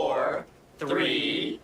4, 3.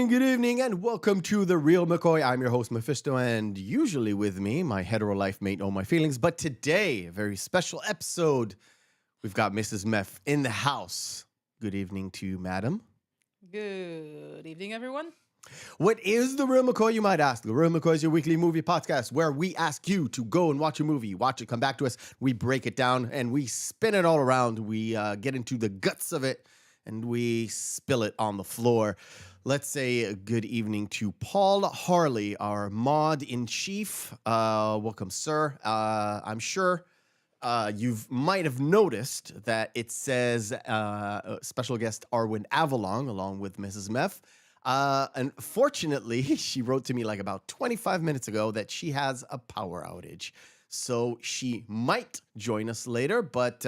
Good evening, and welcome to the Reel McCoy. I'm your host, Meffistoe, and usually with me, my hetero life mate know my feelings. But today, a very special episode. We've got Mrs. Meff in the house. Good evening to you, madam. Good evening, everyone. What is the Reel McCoy, you might ask? The Reel McCoy is your weekly movie podcast where we ask you to go and watch a movie, watch it, come back to us. We break it down, and we spin it all around. We get into the guts of it, and we spill it on the floor. Let's say a good evening to Paul Harley, our mod-in-chief. Welcome, sir. I'm sure you might have noticed that it says special guest Arwen Avalon along with Mrs. Meff. Unfortunately, she wrote to me like about 25 minutes ago that she has a power outage. So she might join us later, but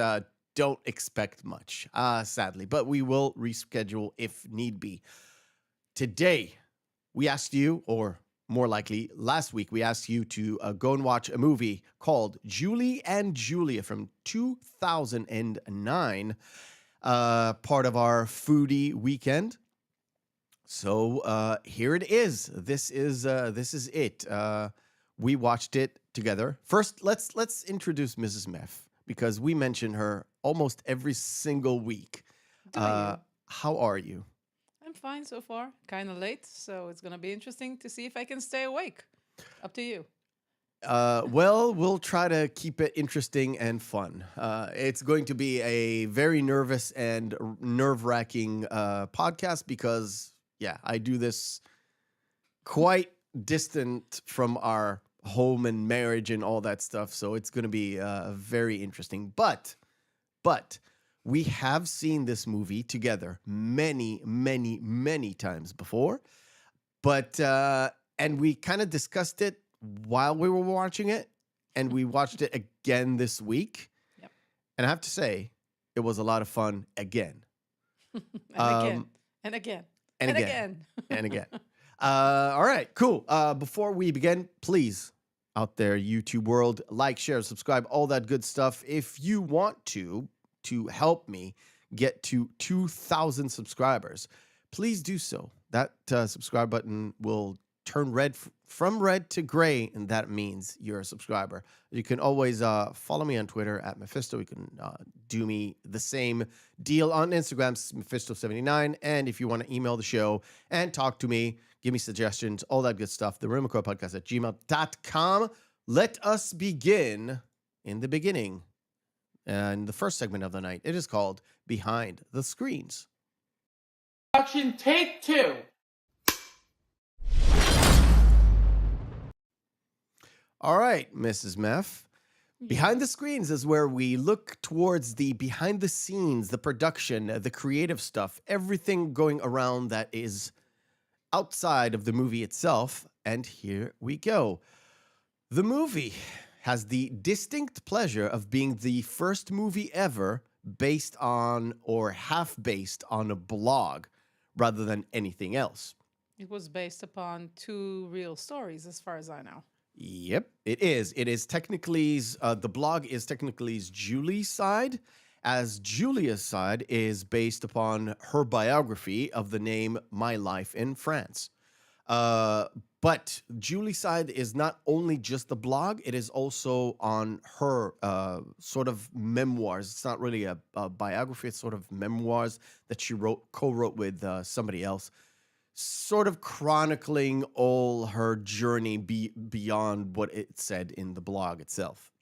don't expect much, sadly. But we will reschedule if need be. Today, we asked you, or more likely, last week, we asked you to go and watch a movie called Julie and Julia from 2009, part of our foodie weekend. So here it is. This is it. We watched it together. First, let's introduce Mrs. Meff because we mention her almost every single week. How are you? I'm fine so far. Kind of late, so it's going to be interesting to see if I can stay awake. Up to you. Well, we'll try to keep it interesting and fun. It's going to be a very nervous and nerve-wracking podcast because, yeah, I do this quite distant from our home and marriage and all that stuff. So it's going to be very interesting. But we have seen this movie together many times before. But and we kind of discussed it while we were watching it, and we watched it again this week. Yep. And I have to say, it was a lot of fun again. And again. All right, cool. Before we begin, please, out there, YouTube world, like, share, subscribe, all that good stuff. If you want to help me get to 2,000 subscribers, please do so. That subscribe button will turn red from red to gray, and that means you're a subscriber. You can always follow me on Twitter at Meffistoe. You can do me the same deal on Instagram, Meffistoe79. And if you want to email the show and talk to me, give me suggestions, all that good stuff, the Reel McCoy podcast at gmail.com. Let us begin in the beginning. And the first segment of the night, it is called Behind the Screens. Action take 2. All right, Mrs. Meff. Behind the screens is where we look towards the behind the scenes, the production, the creative stuff, everything going around that is outside of the movie itself. And here we go. The movie has the distinct pleasure of being the first movie ever based on or half based on a blog rather than anything else. It was based upon 2 real stories, as far as I know. Yep, it is. It is technically, the blog is technically Julie's side, as Julia's side is based upon her biography of the name My Life in France. But Julie's side is not only just the blog, it is also on her sort of memoirs. It's not really a biography, it's sort of memoirs that she co-wrote with somebody else, sort of chronicling all her journey beyond what it said in the blog itself.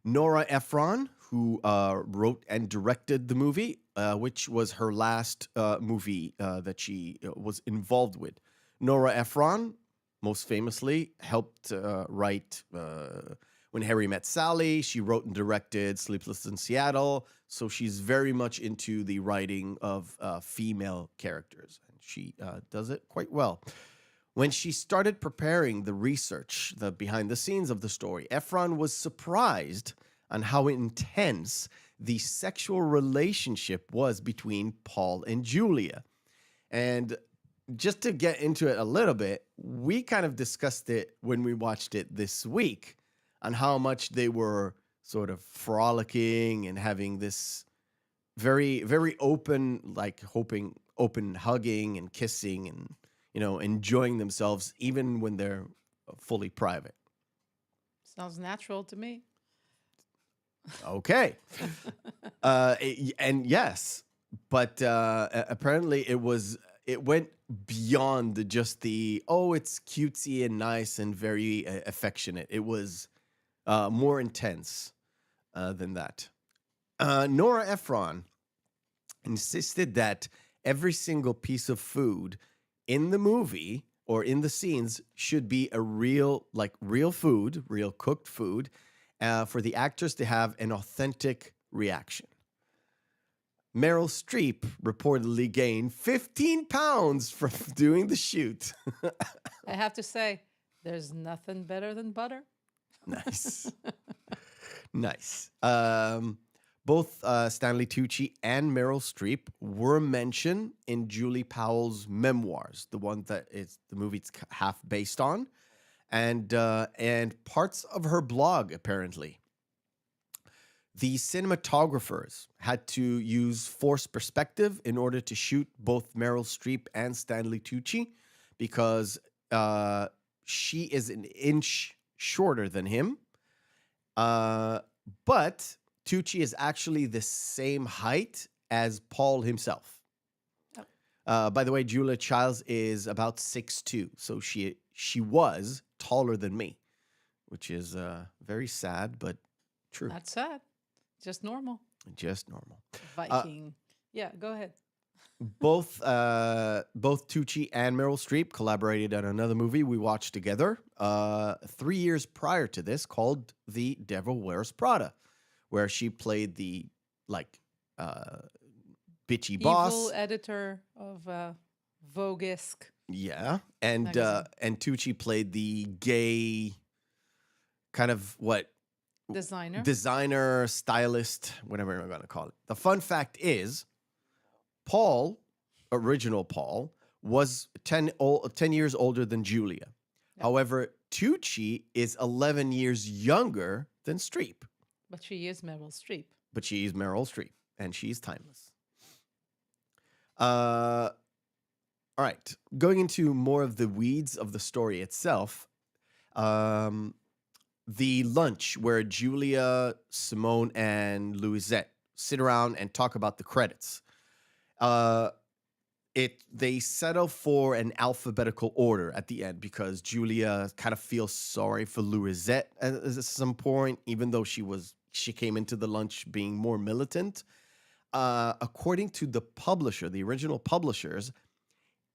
Nora Ephron, who wrote and directed the movie, which was her last movie that she was involved with. Nora Ephron, most famously, helped write When Harry Met Sally. She wrote and directed Sleepless in Seattle. So she's very much into the writing of female characters. And she does it quite well. When she started preparing the research, the behind the scenes of the story, Ephron was surprised on how intense the sexual relationship was between Paul and Julia. And just to get into it a little bit, we kind of discussed it when we watched it this week on how much they were sort of frolicking and having this very, very open, like open hugging and kissing and, you know, enjoying themselves even when they're fully private. Sounds natural to me. Okay. And yes, but apparently it went beyond just the, oh, it's cutesy and nice and very affectionate. It was more intense than that. Nora Ephron insisted that every single piece of food in the movie or in the scenes should be a real food, real cooked food, for the actors to have an authentic reaction. Meryl Streep reportedly gained 15 pounds from doing the shoot. I have to say, there's nothing better than butter. Nice. Nice. Both Stanley Tucci and Meryl Streep were mentioned in Julie Powell's memoirs, the one that is the movie's half based on, and parts of her blog, apparently. The cinematographers had to use forced perspective in order to shoot both Meryl Streep and Stanley Tucci because she is an inch shorter than him. But Tucci is actually the same height as Paul himself. Oh. By the way, Julia Childs is about 6'2", so she was taller than me, which is very sad, but true. Not sad. Just normal. Just normal. Viking. Yeah, go ahead. Both Tucci and Meryl Streep collaborated on another movie we watched together 3 years prior to this called The Devil Wears Prada, where she played the bitchy boss. Evil editor of Vogue-esque. Yeah. And Tucci played the gay kind of designer, stylist, whatever I'm going to call it. The fun fact is, Paul, original Paul, was 10 years older than Julia. Yep. However, Tucci is 11 years younger than Streep. But she is Meryl Streep. And she's timeless. All right. Going into more of the weeds of the story itself, um, the lunch where Julia, Simone, and Louisette sit around and talk about the credits. Uh, they settle for an alphabetical order at the end because Julia kind of feels sorry for Louisette at some point, even though she came into the lunch being more militant. According to the publisher, the original publishers,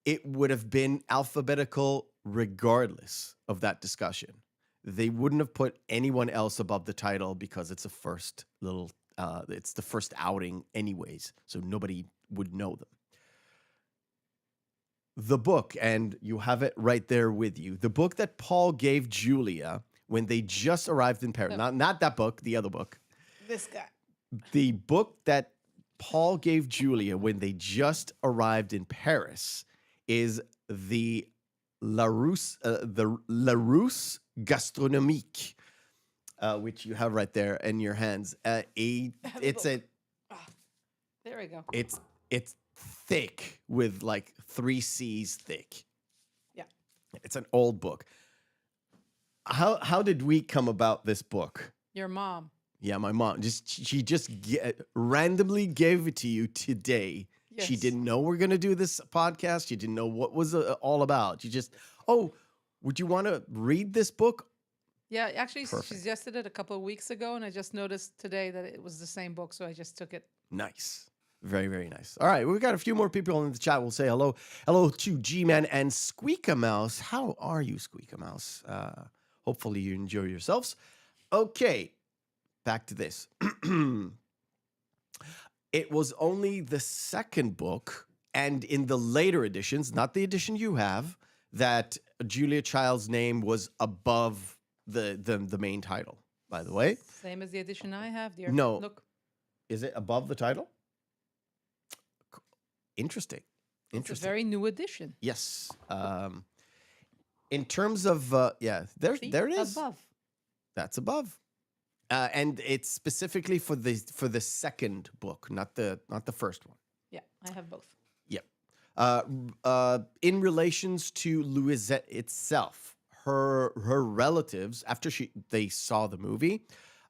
it would have been alphabetical regardless of that discussion. They wouldn't have put anyone else above the title because it's it's the first outing anyways, so nobody would know them. The book, and you have it right there with you, the book that Paul gave Julia when they just arrived in Paris, not that book, the other book. This guy. The book that Paul gave Julia when they just arrived in Paris is the Larousse Gastronomique, which you have right there in your hands. There we go. It's thick with like 3 C's thick. Yeah. It's an old book. How did we come about this book? Your mom. Yeah, my mom. She randomly gave it to you today. Yes. She didn't know we're going to do this podcast. She didn't know what was all about. She just, would you want to read this book? Yeah, actually, Perfect. she suggested it a couple of weeks ago, and I just noticed today that it was the same book, so I just took it. Nice. Very, very nice. All right, we've got a few more people in the chat. We'll say hello. Hello to G-Man and Squeaka Mouse. How are you, Squeaka Mouse? Hopefully you enjoy yourselves. Okay, back to this. It was only the second book, and in the later editions, not the edition you have, that Julia Child's name was above the main title, by the way. Same as the edition I have, dear. No. Look. Is it above the title? Interesting. It's a very new edition. Yes. In terms of there See? it is. Above. That's above. And it's specifically for the second book, not the first one. Yeah, I have both. Yep. In relations to Louisette itself, her relatives, after they saw the movie,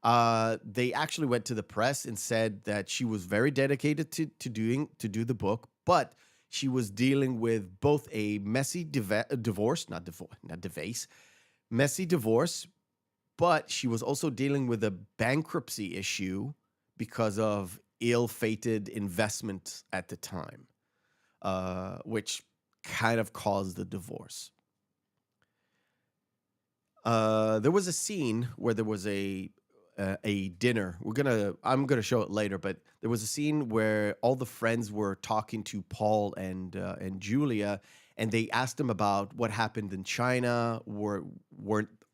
they actually went to the press and said that she was very dedicated to do the book, but she was dealing with both a messy messy divorce, but she was also dealing with a bankruptcy issue because of ill-fated investment at the time, which kind of caused the divorce. There was a scene where there was a dinner. I'm gonna show it later, but there was a scene where all the friends were talking to Paul and Julia, and they asked him about what happened in China. Were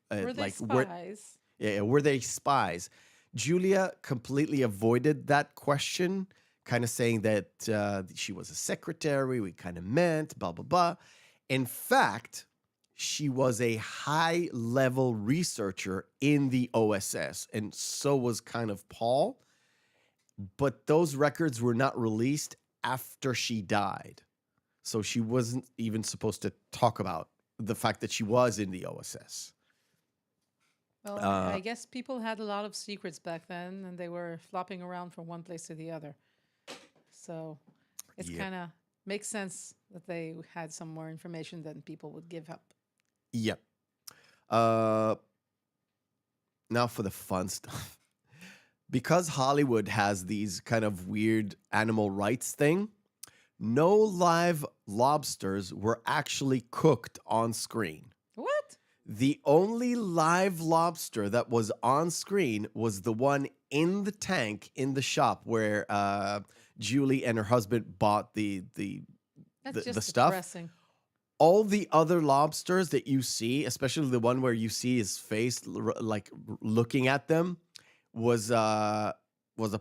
they spies? Were they spies? Julia completely avoided that question, kind of saying that she was a secretary. We kind of meant blah blah blah. In fact, she was a high-level researcher in the OSS, and so was kind of Paul. But those records were not released after she died. So she wasn't even supposed to talk about the fact that she was in the OSS. Well, I guess people had a lot of secrets back then, and they were flopping around from one place to the other. So it's kind of makes sense that they had some more information than people would give up. Yep. Now for the fun stuff. Because Hollywood has these kind of weird animal rights thing, no live lobsters were actually cooked on screen. What? The only live lobster that was on screen was the one in the tank in the shop where Julie and her husband bought the That's just stuff. depressing. All the other lobsters that you see, especially the one where you see his face like looking at them, was a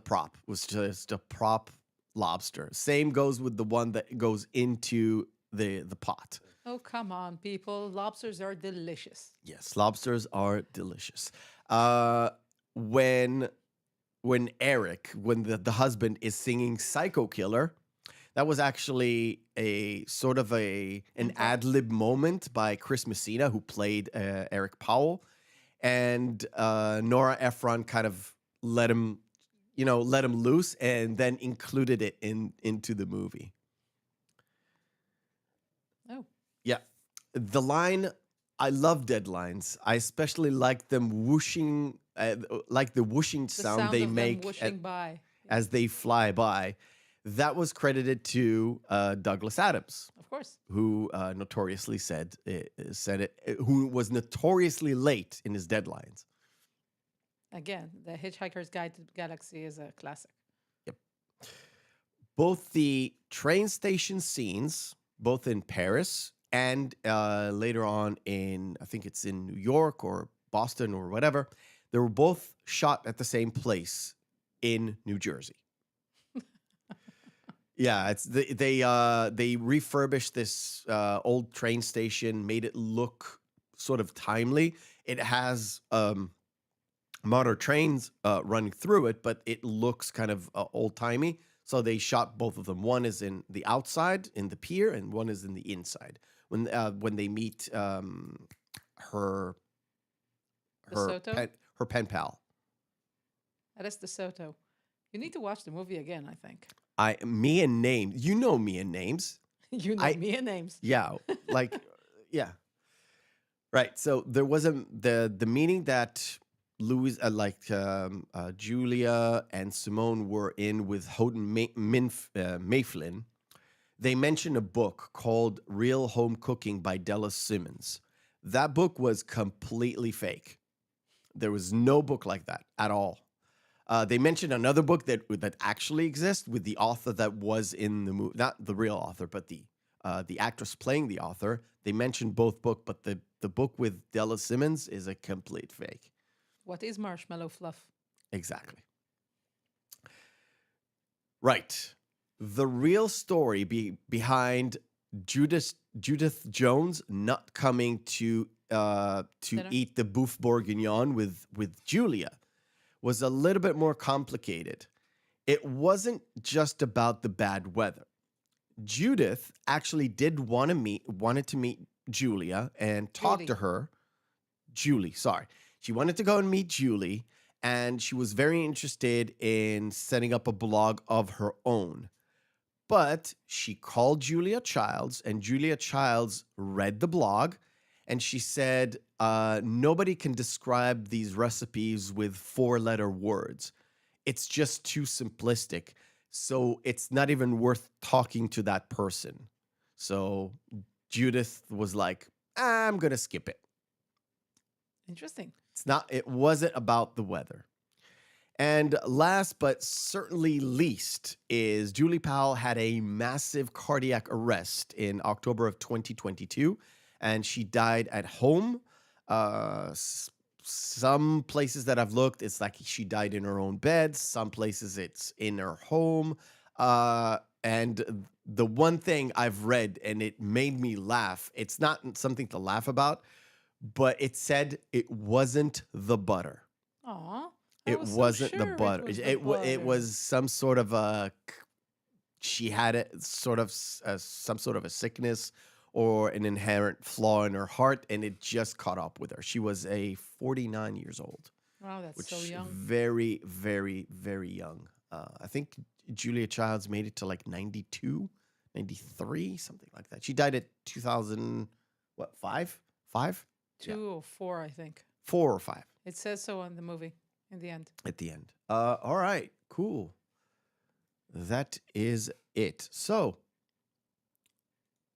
prop. Was just a prop lobster. Same goes with the one that goes into the pot. Oh, come on, people. Lobsters are delicious. Yes, lobsters are delicious. When Eric, when the husband is singing Psycho Killer, That was actually a sort of an ad lib moment by Chris Messina, who played Eric Powell, and Nora Ephron kind of let him loose, and then included it into the movie. Oh, Yeah, the line. I love deadlines. I especially like them whooshing, like the whooshing the sound sound they of them make whooshing by. as they fly by. That was credited to Douglas Adams, Of course. who notoriously who was notoriously late in his deadlines. Again, The Hitchhiker's Guide to the Galaxy is a classic. Yep. Both the train station scenes, both in Paris and later on I think it's in New York or Boston or whatever, they were both shot at the same place in New Jersey. Yeah, they refurbished this old train station, made it look sort of timely. It has modern trains running through it, but it looks kind of old timey. So they shot both of them. One is in the outside in the pier, and one is in the inside. When they meet her DeSoto? pen pal. That's DeSoto. You need to watch the movie again, I think. Me and names. You know me and names. You know me and names. Yeah, like yeah. Right. So there was the meeting that Julia and Simone were in with Houghton Mifflin. They mentioned a book called Real Home Cooking by Della Simmons. That book was completely fake. There was no book like that at all. They mentioned another book that actually exists with the author that was in the movie, not the real author, but the actress playing the author. They mentioned both books, but the book with Della Simmons is a complete fake. What is marshmallow fluff? Exactly. Right. The real story behind Judith Jones not coming to eat the boeuf bourguignon with Julia was a little bit more complicated. It wasn't just about the bad weather. Judith actually wanted to meet Julia and talk to her. Julie, sorry. She wanted to go and meet Julie, and she was very interested in setting up a blog of her own. But she called Julia Childs, and Julia Childs read the blog, and she said, nobody can describe these recipes with 4-letter words. It's just too simplistic. So it's not even worth talking to that person. So Judith was like, I'm going to skip it. Interesting. It wasn't about the weather. And last but certainly least is Julie Powell had a massive cardiac arrest in October of 2022, and she died at home. Some places that I've looked, it's like she died in her own bed. Some places it's in her home. And the one thing I've read, and it made me laugh, it's not something to laugh about, but it said it wasn't the butter. Aw. It wasn't the butter. It was some sort of she had it sort of some sort of a sickness or an inherent flaw in her heart, and it just caught up with her. She was 49 years old. Wow, that's so young. Very, very, very young. I think Julia Childs made it to like 92, 93, something like that. She died at 2000, what, 5? 5? 2 or 4, I think. 4 or 5. It says so in the movie. In the end. At the end. All right, cool. That is it. So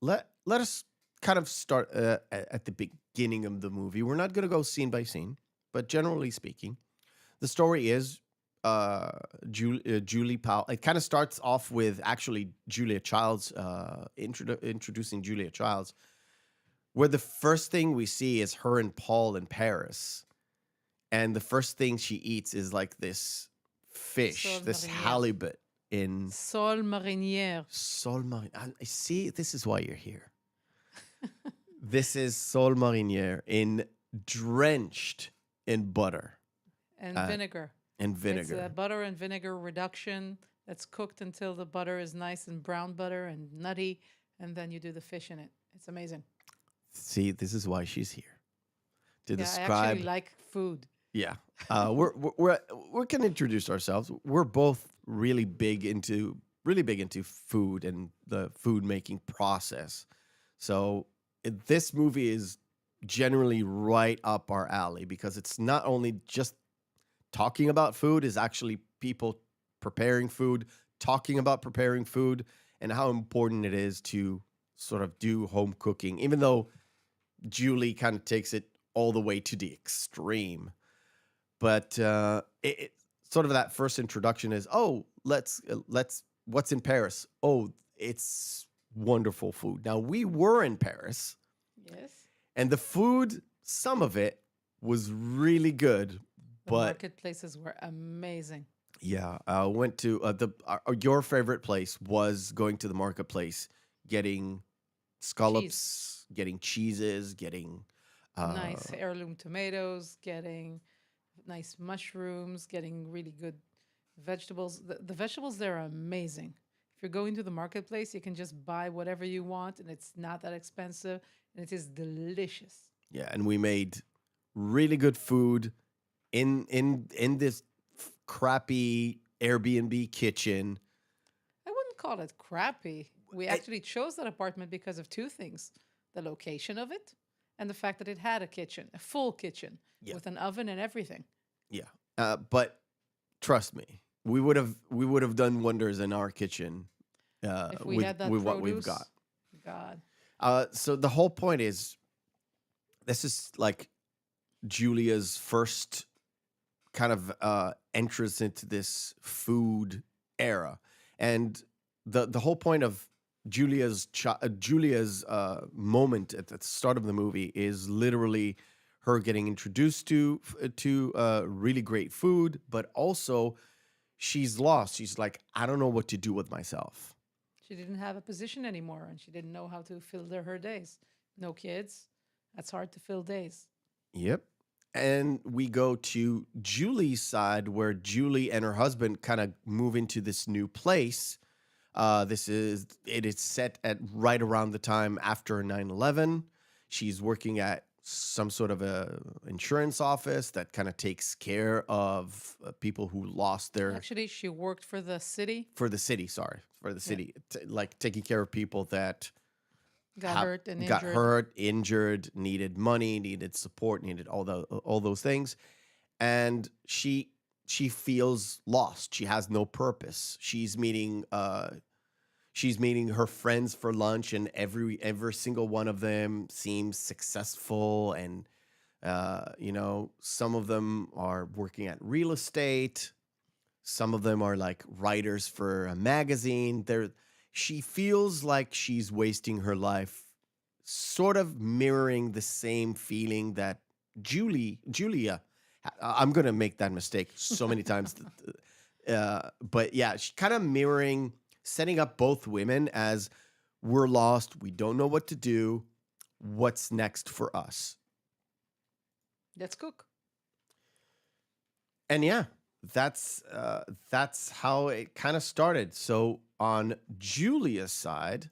let us kind of start at the beginning of the movie. We're not going to go scene by scene, but generally speaking, the story is Julie Powell. It kind of starts off with actually Julia Childs, introducing Julia Childs, where the first thing we see is her and Paul in Paris. And the first thing she eats is like this fish, this halibut in Sol marinière. Sol marinière. I see, this is why you're here. This is Sol marinière drenched in butter And vinegar. and vinegar. It's a butter and vinegar reduction that's cooked until the butter is nice and brown butter and nutty, and then you do the fish in it. It's amazing. See, this is why she's here to Yeah, I actually describe. like food. Yeah, we can introduce ourselves. We're both really big into food and the food making process. So this movie is generally right up our alley because it's not only just talking about food, is actually people preparing food, talking about preparing food, and how important it is to sort of do home cooking, even though Julie kind of takes it all the way to the extreme. But sort of that first introduction is, oh, let's what's in Paris? Oh, it's wonderful food. Now we were in Paris, Yes. and the food, some of it was really good, The but marketplaces were amazing. yeah, I went to your favorite place was going to the marketplace, getting Cheese. scallops, getting cheeses, getting uh, Nice heirloom tomatoes, getting nice mushrooms, getting really good vegetables. The vegetables there are amazing. If you're going to the marketplace, you can just buy whatever you want and it's not that expensive and it is delicious. yeah, and we made really good food in this crappy Airbnb kitchen. I wouldn't call it crappy. We It- actually chose that apartment because of two things: the location of it and the fact that it had a kitchen, a full kitchen Yeah. with an oven and everything. Yeah, but trust me, we would have done wonders in our kitchen If we had that with what we've got. produce, God. So the whole point is, this is like Julia's first kind of entrance into this food era, and the whole point of Julia's moment at the start of the movie is literally her getting introduced to really great food, but also she's lost. She's like, I don't know what to do with myself. She didn't have a position anymore and she didn't know how to fill her days. No kids. That's hard to fill days. Yep. And we go to Julie's side, where Julie and her husband kind of move into this new place. It is set at right around the time after 9/11. She's working at some sort of a insurance office that kind of takes care of people who lost their Actually, she worked for the city, for the city. Sorry, for the Yeah. city, like taking care of people that got have hurt and got injured. hurt, injured, needed money, needed support, needed all those things, and she feels lost. She has no purpose. She's meeting her friends for lunch, and every single one of them seems successful, and some of them are working at real estate. Some of them are like writers for a magazine. She feels like she's wasting her life, sort of mirroring the same feeling that Julia. I'm gonna make that mistake so many times, but yeah, she kind of mirroring, setting up both women as, we're lost, we don't know what to do. What's next for us? Let's cook. And yeah, that's how it kind of started. So on Julie's side,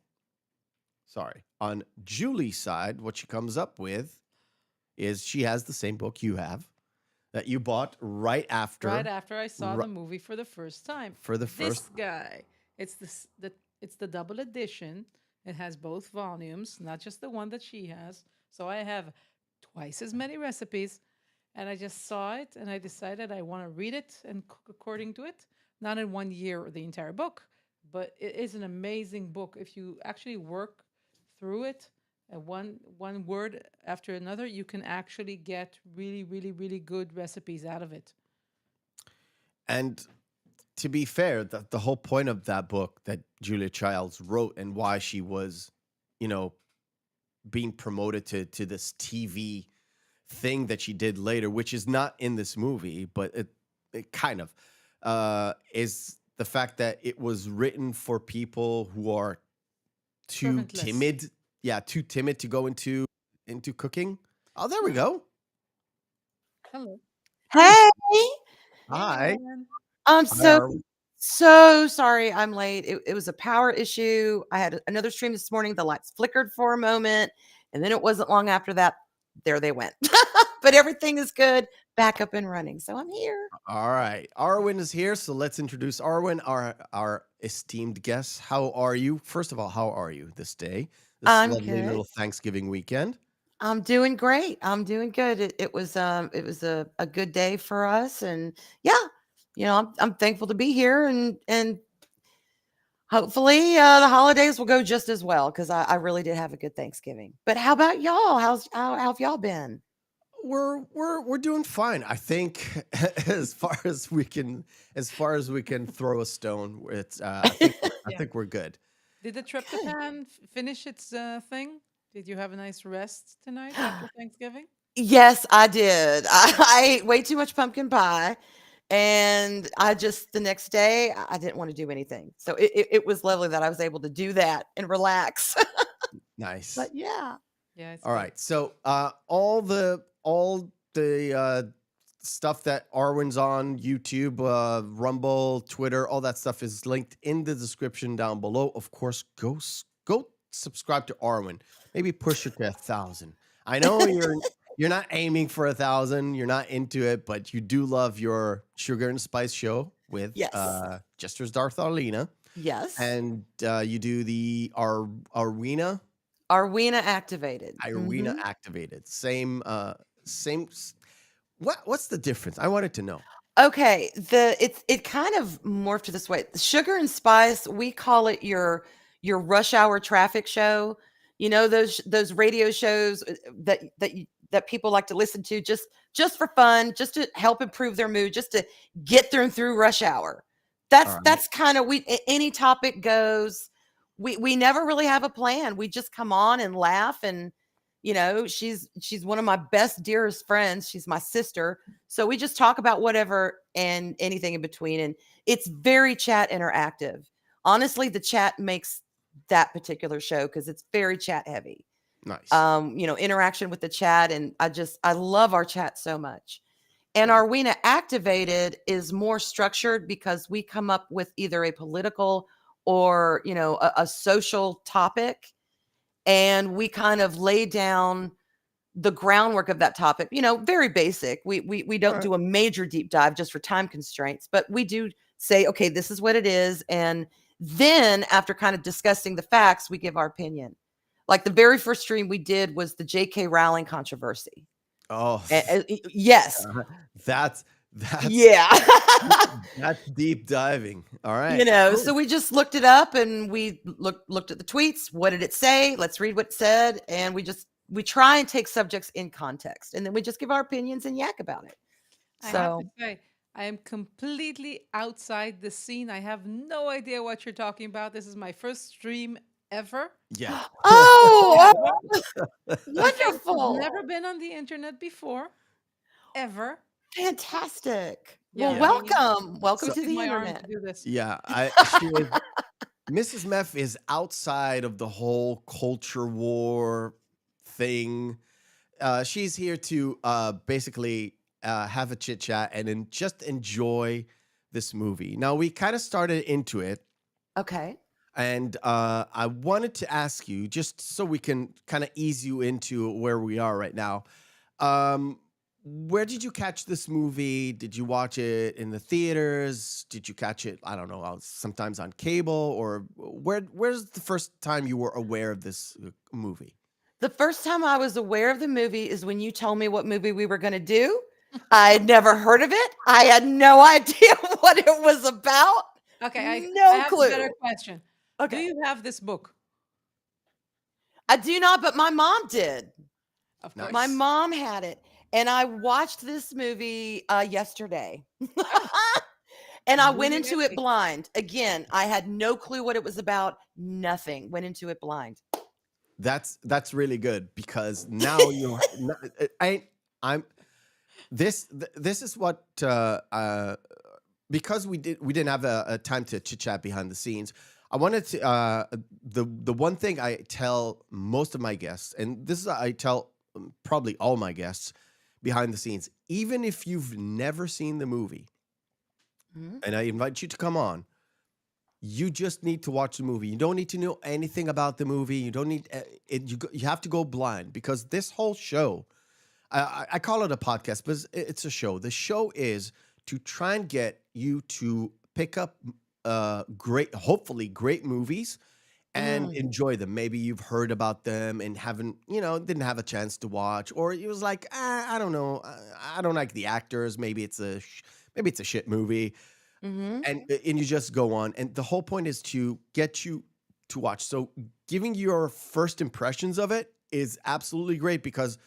what she comes up with is she has the same book you have that you bought right after Right after I saw ri- the movie for the first time. for the This first. guy. It's the double edition. It has both volumes, not just the one that she has. So I have twice as many recipes. And I just saw it and I decided I want to read it and cook according to it. Not in 1 year or the entire book, but it is an amazing book. If you actually work through it, one word after another, you can actually get really, really, really good recipes out of it. And to be fair, the whole point of that book that Julia Childs wrote, and why she was, you know, being promoted to this TV thing that she did later, which is not in this movie, but it kind of is the fact that it was written for people who are too Servantless. timid. Yeah, too timid to go into cooking. Oh, there we go. Hello. Hey, Hi. man. I'm Hi, so are we? So sorry I'm late. It was a power issue. I had another stream this morning. The lights flickered for a moment, and then it wasn't long after that. There they went. But everything is good, back up and running. So I'm here. All right. Arwen is here, so let's introduce Arwen, our esteemed guest. How are you? First of all, how are you this day? This I'm lovely good. little Thanksgiving weekend. I'm doing great. I'm doing good. It was a good day for us, and yeah, I'm thankful to be here, and hopefully the holidays will go just as well because I really did have a good Thanksgiving. But how about y'all? How have y'all been? We're doing fine. I think as far as we can throw a stone, it's I Yeah. think we're good. Did the Good. tryptophan finish its thing? Did you have a nice rest tonight after Thanksgiving? Yes, I did. I ate way too much pumpkin pie, and I just the next day I didn't want to do anything. So it was lovely that I was able to do that and relax. Nice. But yeah. Yeah, it's All good. right. So all the stuff that Arwen's on YouTube, Rumble, Twitter, all that stuff is linked in the description down below. Of course, go subscribe to Arwen. Maybe push it to 1,000. I know you're not aiming for 1,000. You're not into it, but you do love your Sugar and Spice show with Yes. Jester's Darth Arlena, Yes. and you do the Arena Arwena activated. Irina activated. Same. What's the difference? I wanted to know. Okay, it kind of morphed to this way. The Sugar and Spice, we call it your rush hour traffic show. You know those radio shows that people like to listen to just for fun, just to help improve their mood, just to get them through rush hour. All right. That's kind of any topic goes. We never really have a plan. We just come on and laugh, and she's one of my best dearest friends. She's my sister. So we just talk about whatever and anything in between. And it's very chat interactive. Honestly, the chat makes that particular show because it's very chat heavy. Nice. Interaction with the chat. And I love our chat so much. And our Weena Activated is more structured because we come up with either a political or, a social topic. And we kind of lay down the groundwork of that topic, very basic. We don't do a major deep dive just for time constraints, but we do say, okay, this is what it is. And then after kind of discussing the facts, we give our opinion. Like the very first stream we did was the J.K. Rowling controversy. Oh, Yes. that's Yeah. that's deep diving. All right. So we just looked it up and we looked at the tweets. What did it say? Let's read what it said. And we try and take subjects in context, and then we just give our opinions and yak about it. I have So to say, I am completely outside the scene. I have no idea what you're talking about. This is my first stream ever. Yeah. oh, I've wonderful. never been on the internet before, ever. Fantastic. Yeah, Well, I mean, welcome to twisted the my arm to internet. do this. Yeah. Mrs. Meff is outside of the whole culture war thing. She's here to basically have a chit chat and then just enjoy this movie. Now, we kind of started into it, Okay. and I wanted to ask you, just so we can kind of ease you into where we are right now. Where did you catch this movie? Did you watch it in the theaters? Did you catch it, I don't know, sometimes on cable? Or where's the first time you were aware of this movie? The first time I was aware of the movie is when you told me what movie we were going to do. I had never heard of it. I had no idea what it was about. Okay, I No have clue. a better question. Do Okay. you have this book? I do not, but my mom did. Of Nice. course. My mom had it. And I watched this movie yesterday. And I went into it Really? blind. Again, I had no clue what it was about. Nothing. Went into it blind. That's really good, because now I'm this is what because we didn't have a time to chit chat behind the scenes. I wanted to the one thing I tell most of my guests, and this is I tell probably all my guests behind the scenes, even if you've never seen the movie, Mhm. and I invite you to come on, you just need to watch the movie. You don't need to know anything about the movie. You don't need it. You have to go blind because this whole show, I call it a podcast, but it's a show. The show is to try and get you to pick up hopefully great movies and enjoy them. Maybe you've heard about them and didn't have a chance to watch, or it was like, I don't know, I don't like the actors. Maybe it's a shit movie, Mm-hmm. and you just go on. And the whole point is to get you to watch. So giving your first impressions of it is absolutely great because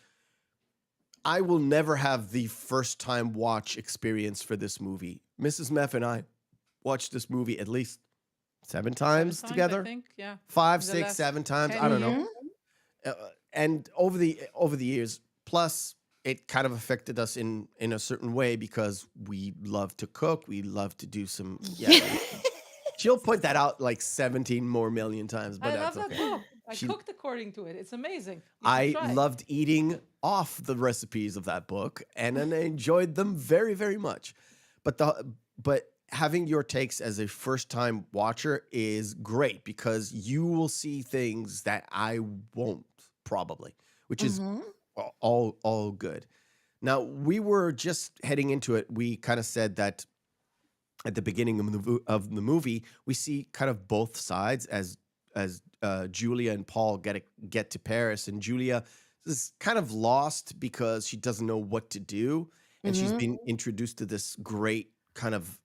I will never have the first time watch experience for this movie. Mrs. Meff and I watched this movie at least 7 times I together. think, yeah. 5, In the 6, last 7 times. 10 I don't know. Mm-hmm. And over the years, plus it kind of affected us in a certain way because we love to cook. We love to do some. Yeah, she'll point that out like 17 more million times, but I that's love that okay. book. I She- cooked according to it. It's amazing. You should I try it. loved eating off the recipes of that book, and then I enjoyed them very, very much. But having your takes as a first-time watcher is great because you will see things that I won't probably, which is Mm-hmm. all good. Now we were just heading into it. We kind of said that at the beginning of the movie, we see kind of both sides as Julia and Paul get to Paris, and Julia is kind of lost because she doesn't know what to do, and she's Mm-hmm. been introduced to this great kind of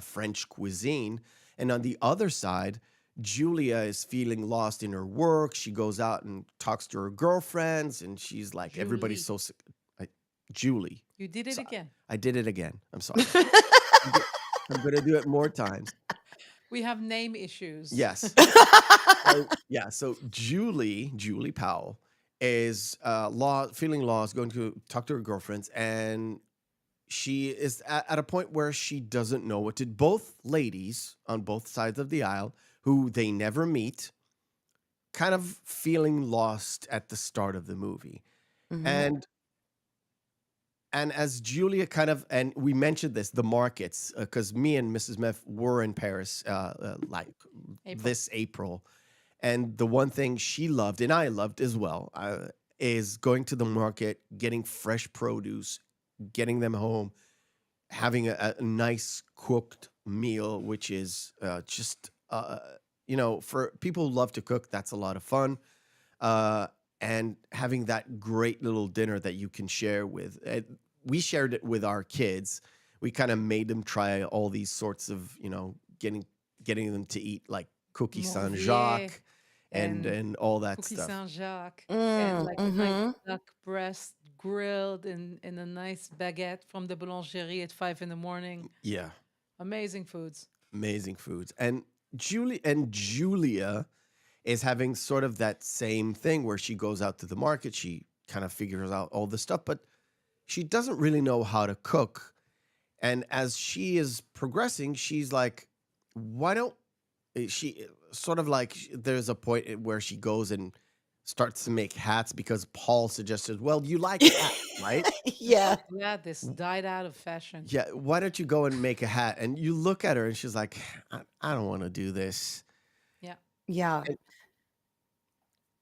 French cuisine. And on the other side, Julia is feeling lost in her work. She goes out and talks to her girlfriends, and she's like, everybody's so sick. Julie. You did it So- again. I did it again. I'm sorry. I'm going to do it more times. We have name issues. Yes. So Julie Powell is feeling lost, going to talk to her girlfriends, and she is at a point where she doesn't know what to. Both ladies on both sides of the aisle, who they never meet, kind of feeling lost at the start of the movie, Mm-hmm. and as Julia and we mentioned the markets, because me and Mrs. Meff were in Paris like April. this April. And the one thing she loved, and I loved as well, is going to the market, getting fresh produce, getting them home, having a nice cooked meal, which is just, for people who love to cook, that's a lot of fun. And having that great little dinner that you can share with. We shared it with our kids. We kind of made them try all these sorts of, getting them to eat like cookie Saint Jacques and all that Cookie stuff. Saint Jacques. And like a Mm-hmm. nice duck breast grilled in a nice baguette from the boulangerie at 5 in the morning. Yeah, Amazing foods. amazing foods. And Julia is having sort of that same thing where she goes out to the market. She kind of figures out all this stuff, but she doesn't really know how to cook. And as she is progressing, she's like, why don't she sort of like there's a point where she goes and starts to make hats because Paul suggested, well, you like hats, right? Yeah. Yeah, this died out of fashion. Yeah, why don't you go and make a hat? And you look at her and she's like, I don't want to do this. Yeah.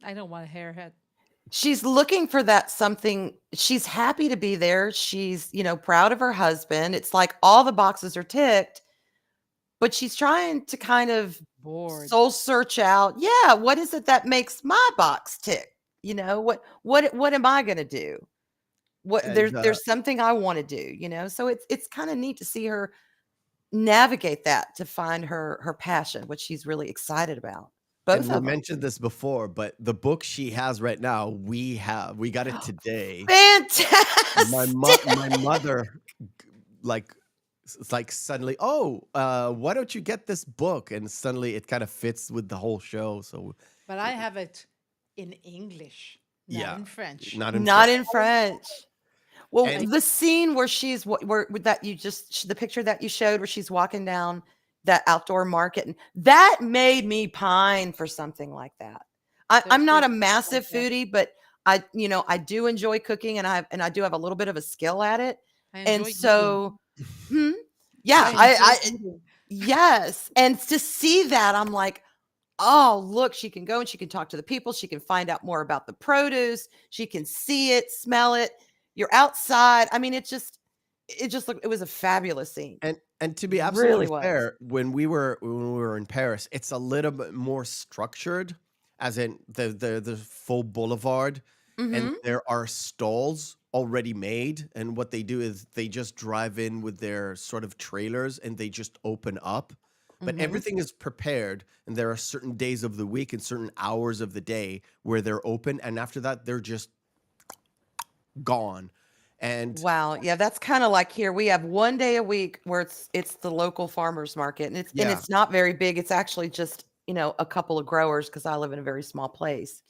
I don't want a hairhead. She's looking for that something. She's happy to be there. She's, proud of her husband. It's like all the boxes are ticked, but she's trying to kind of Bored. soul search out. Yeah, what is it that makes my box tick? What am I going to do? And, There's something I want to do, So it's kind of neat to see her navigate that to find her passion, which she's really excited about. And Both we of them. mentioned this before, but the book she has right now, we got it today. Fantastic. My mother, it's like suddenly, why don't you get this book? And suddenly it kind of fits with the whole show. So But I have it in English, not Yeah. in French. not in Not French. in French. Well, And- the scene where she's where that you just the picture that you showed where she's walking down that outdoor market, and that made me pine for something like that. I'm not a massive foodie, but I do enjoy cooking, and I do have a little bit of a skill at it. I And enjoy so, eating. yeah, I enjoy I eating. Yes. And to see that, I'm like, oh, look, she can go and she can talk to the people. She can find out more about the produce. She can see it, smell it. You're outside. I mean, it just looked, it was a fabulous scene. And to be Really absolutely was. fair, when we were in Paris, it's a little bit more structured, as in the full boulevard, and Mm-hmm. there are stalls already made. And what they do is they just drive in with their sort of trailers and they just open up. But Mm-hmm. everything is prepared, and there are certain days of the week and certain hours of the day where they're open, and after that, they're just gone. And Wow. Yeah, that's kind of like here. We have one day a week where it's the local farmers market, and yeah, it's not very big. It's actually just, a couple of growers because I live in a very small place.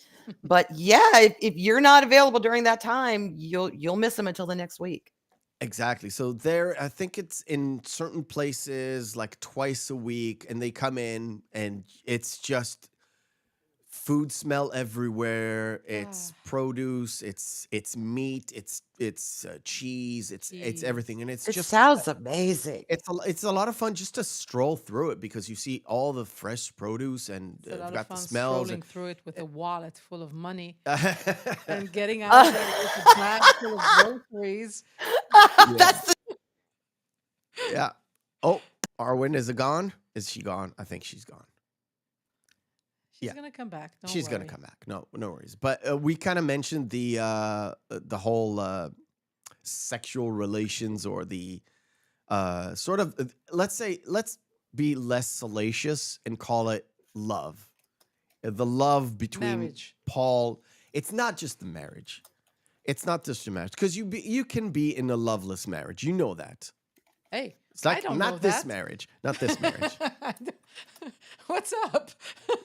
But yeah, if you're not available during that time, you'll miss them until the next week. exactly. So there, I think it's in certain places like twice a week, and they come in, and it's just food smell everywhere. It's Ah, produce, it's meat, it's cheese, it's everything, cheese. and it's It just sounds amazing. it's a lot of fun just to stroll through it because you see all the fresh produce and It's a you've lot of got the fun smells. strolling through it with a wallet full of money And and getting out of there with a bag full of groceries. yeah, That's yeah. Oh, Arwen is it gone? Is she gone? I think she's gone. She's Yeah. gonna come back. Don't She's gonna worry. come back. No worries. But we kind of mentioned the whole sexual relations or the sort of let's be less salacious and call it love. The love between Marriage. Paul. It's not just the marriage. It's not just the marriage because you can be in a loveless marriage. You know that. Hey, It's I like don't know not this that. marriage, not this marriage. What's up?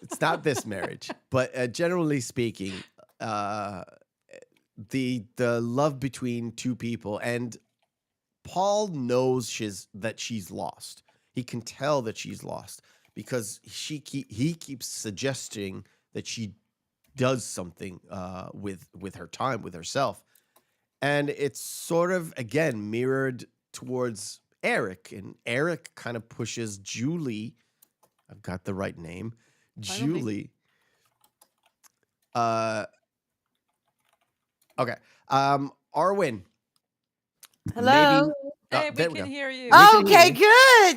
It's not this marriage, but generally speaking, uh, the love between two people, and Paul knows that she's lost. He can tell that she's lost because he keeps suggesting that she does something with her time with herself, and it's sort of again mirrored towards Eric, and Eric kind of pushes Julie. I've got the right name, Finally. Julie. Uh, okay. Arwen, maybe. hello. Hey, we There we can go. hear you. We can hear Okay, you.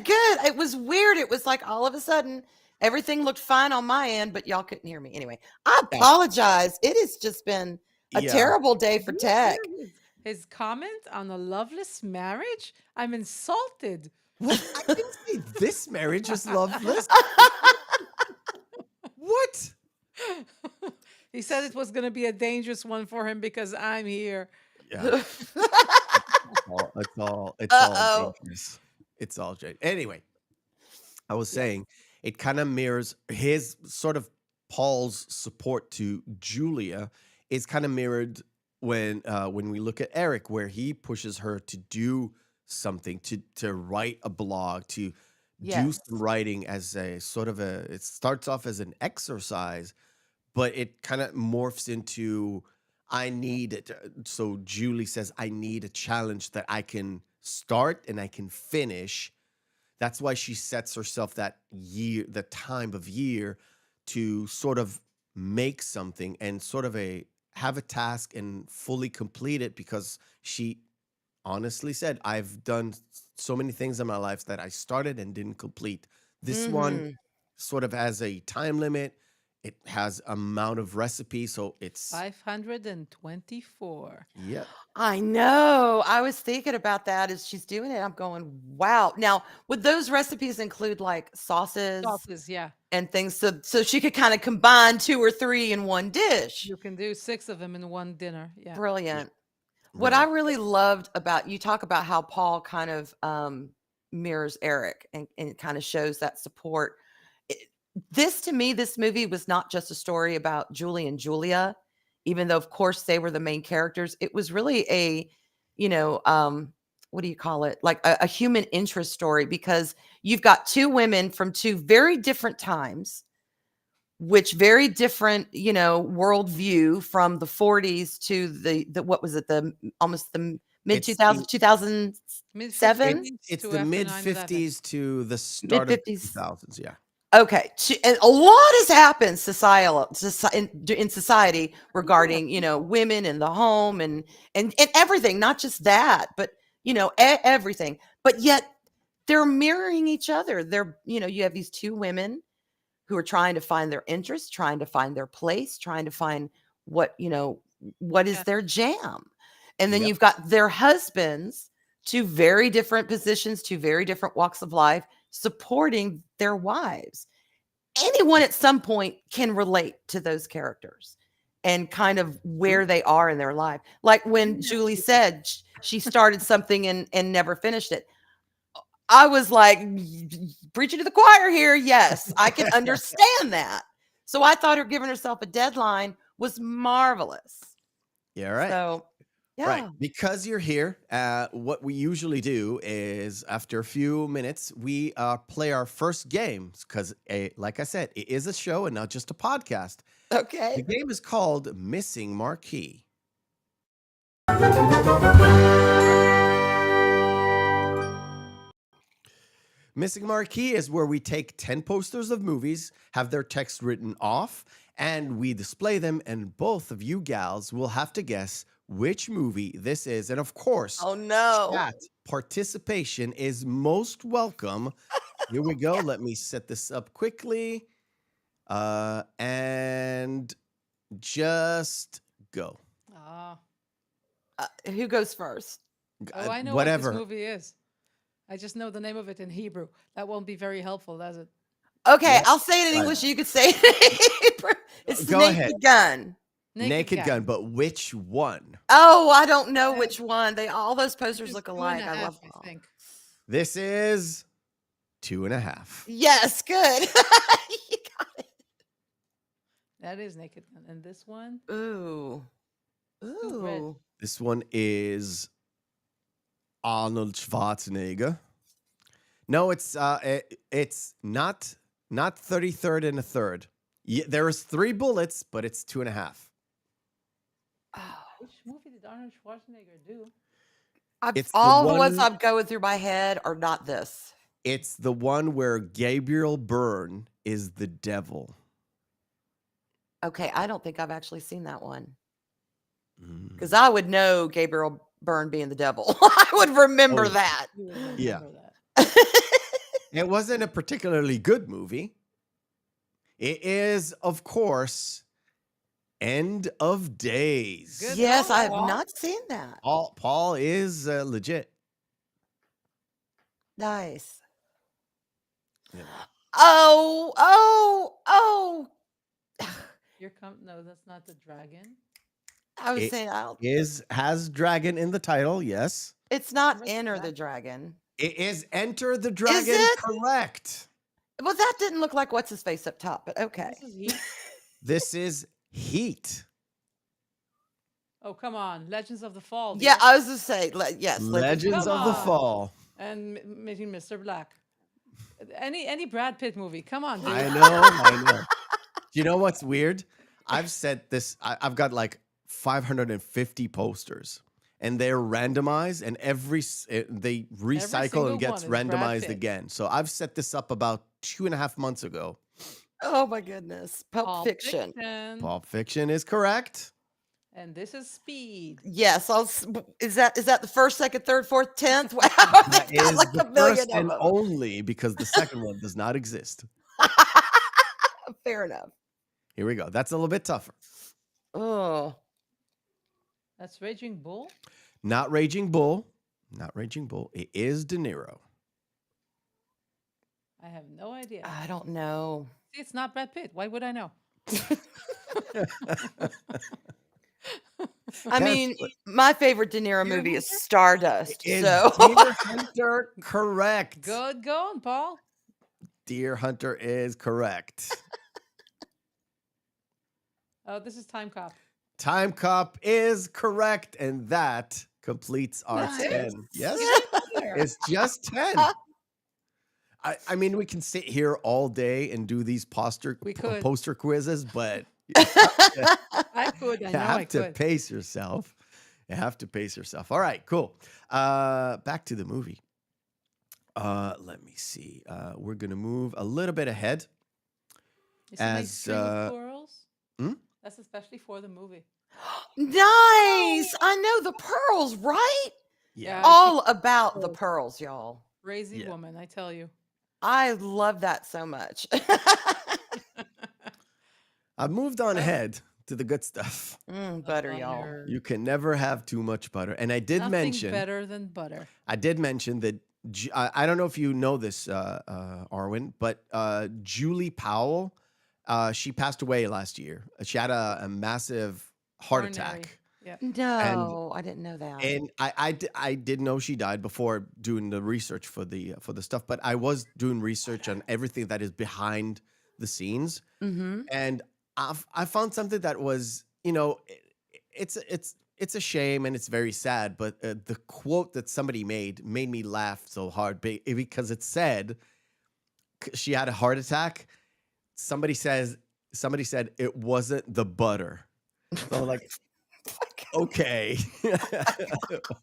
good. It was weird. It was like all of a sudden everything looked fine on my end, but y'all couldn't hear me. Anyway, I Yeah. apologize. It has just been a Yeah. terrible day for Did you tech. hear his comment on a loveless marriage? I'm insulted. What? I didn't say this marriage is loveless. What? He said it was going to be a dangerous one for him because I'm here. Yeah. It's all Uh-oh. dangerous. It's all dangerous. Anyway, I was Yeah. saying it kind of mirrors his sort of Paul's support to Julia is kind of mirrored when we look at Eric, where he pushes her to do something, to write a blog, to do Yes. some writing as a sort of it starts off as an exercise, but it kind of morphs into I need it. So Julie says, I need a challenge that I can start and I can finish. That's why she sets herself that year, the time of year to sort of make something and sort of have a task and fully complete it because she honestly said, I've done so many things in my life that I started and didn't complete. This one Hmm. sort of has a time limit. It has amount of recipes, so it's 524. yeah. I know. I was thinking about that as she's doing it. I'm going, wow. Now, would those recipes include like sauces Sauces, yeah. and things so she could kind of combine 2 or 3 in one dish? You can do 6 of them in one dinner. Yeah. Brilliant. What I Right. really loved about you talk about how Paul kind of mirrors Eric and kind of shows that support. This to me, this movie was not just a story about Julie and Julia, even though of course they were the main characters. It was really a, what do you call it? Like a human interest story because you've got 2 women from 2 very different times, which very different, worldview from the 40s to the what was it, almost the Mid It's 2000, 2007, Mid it's to the after mid 9/11. 50s to the mid start of 50s. 2000s. Yeah. Okay, and a lot has happened in society regarding women in the home and everything. Not just that, but everything. But yet they're mirroring each other. They're you have these two women who are trying to find their interest, trying to find their place, trying to find what is Yeah. their jam, and then Yep. you've got their husbands, two very different positions, two very different walks of life, supporting their wives. Anyone at some point can relate to those characters and kind of where they are in their life. Like when Julie said she started something and never finished it. I was like, preaching to the choir here. Yes, I can understand that. So I thought her giving herself a deadline was marvelous. Yeah. Right. So, yeah. Right. Because you're here, what we usually do is after a few minutes, we play our first game. Because, like I said, it is a show and not just a podcast. The Okay. game is called Missing Marquee. Missing Marquee is where we take 10 posters of movies, have their text written off, and we display them, and both of you gals will have to guess which movie this is. And of course, Oh, no. chat participation is most welcome. Here we go. Let me set this up quickly. And just go. Ah. Who goes first? Oh, I know Whatever. what this movie is. I just know the name of it in Hebrew. That won't be very helpful, does it? Okay, Yep. I'll say it in Right. English. You could say it in Hebrew. It's Go Naked ahead. Gun. Naked Gun, but which one? Oh, I don't know which one. All those posters It's look 2.5, alike. I love them. I think. This is 2.5. Yes, good. You got it. That is Naked Gun. And this one? Ooh. red. Ooh. This one is Arnold Schwarzenegger. No, it's not 33rd and a third. There is 3 bullets, but it's 2.5. Oh. Which movie did Arnold Schwarzenegger do? It's the All the ones one- I'm going through my head are not this. It's the one where Gabriel Byrne is the devil. Okay, I don't think I've actually seen that one. Mm. Because I would know Gabriel Byrne being the devil. I would remember Oh, that. You will remember Yeah. that. It wasn't a particularly good movie. It is, of course, End of Days. Good Yes, call, I have Paul. not seen that. Paul is legit. Nice. Yeah. Oh. Here come no, that's not the dragon. I was It saying, has dragon in the title, yes. it's not What's Enter that? the Dragon. It is Enter the Dragon, it? correct. Well, that didn't look like what's his face up top, but okay. This is Heat. This is Heat. Oh, come on. Legends of the Fall. Yeah, dear. I was to say, yes. Legends Come of the on. Fall. And meeting Mr. Black. Any Brad Pitt movie. Come on, dude. I know. Do you know what's weird? I've said this. I've got like 550 posters, and they're randomized, and they recycle single and gets one is Brad randomized Pitt. again. So I've set this up about 2.5 months ago. Oh my goodness. Pulp Fiction. Pulp Fiction is correct. And this is Speed. Yes, is that the first, second, third, fourth, 10th? Wow, That I've got is like the a million first of and them. only because the second one does not exist. Fair enough. Here we go. That's a little bit tougher. Oh, That's Raging Bull. Not Raging Bull. Not Raging Bull. It is De Niro. I have no idea. I don't know. See, it's not Brad Pitt. Why would I know? I mean, my favorite De Niro movie is Hunter? Stardust. Is So Deer Hunter correct? Good going, Paul. Deer Hunter is correct. Oh, this is Time Cop. Time Cop is correct, and that completes our Nice. 10. Yes, it's just 10. I mean, we can sit here all day and do these poster quizzes, but I could. I you know have I to could. pace yourself. You have to pace yourself. All right, cool. Back to the movie. Let me see. We're gonna move a little bit ahead. You see my As string of pearls? hmm? That's especially for the movie. Nice. I know the pearls, right? Yeah, All about the pearls, y'all. Crazy Yeah. woman, I tell you. I love that so much. I've moved on ahead to the good stuff. Butter, y'all. Butter. You can never have too much butter. And I did Nothing mention better than butter. I did mention that I don't know if you know this, Arwen, but Julie Powell, she passed away last year. She had a massive heart Coronary. attack. Yep. No, I didn't know that. And I did know she died before doing the research for the stuff, but I was doing research on everything that is behind the scenes, Mm-hmm. and I found something that was, it's a shame and it's very sad, but the quote that somebody made me laugh so hard because it said she had a heart attack. Somebody said it wasn't the butter. So like, okay,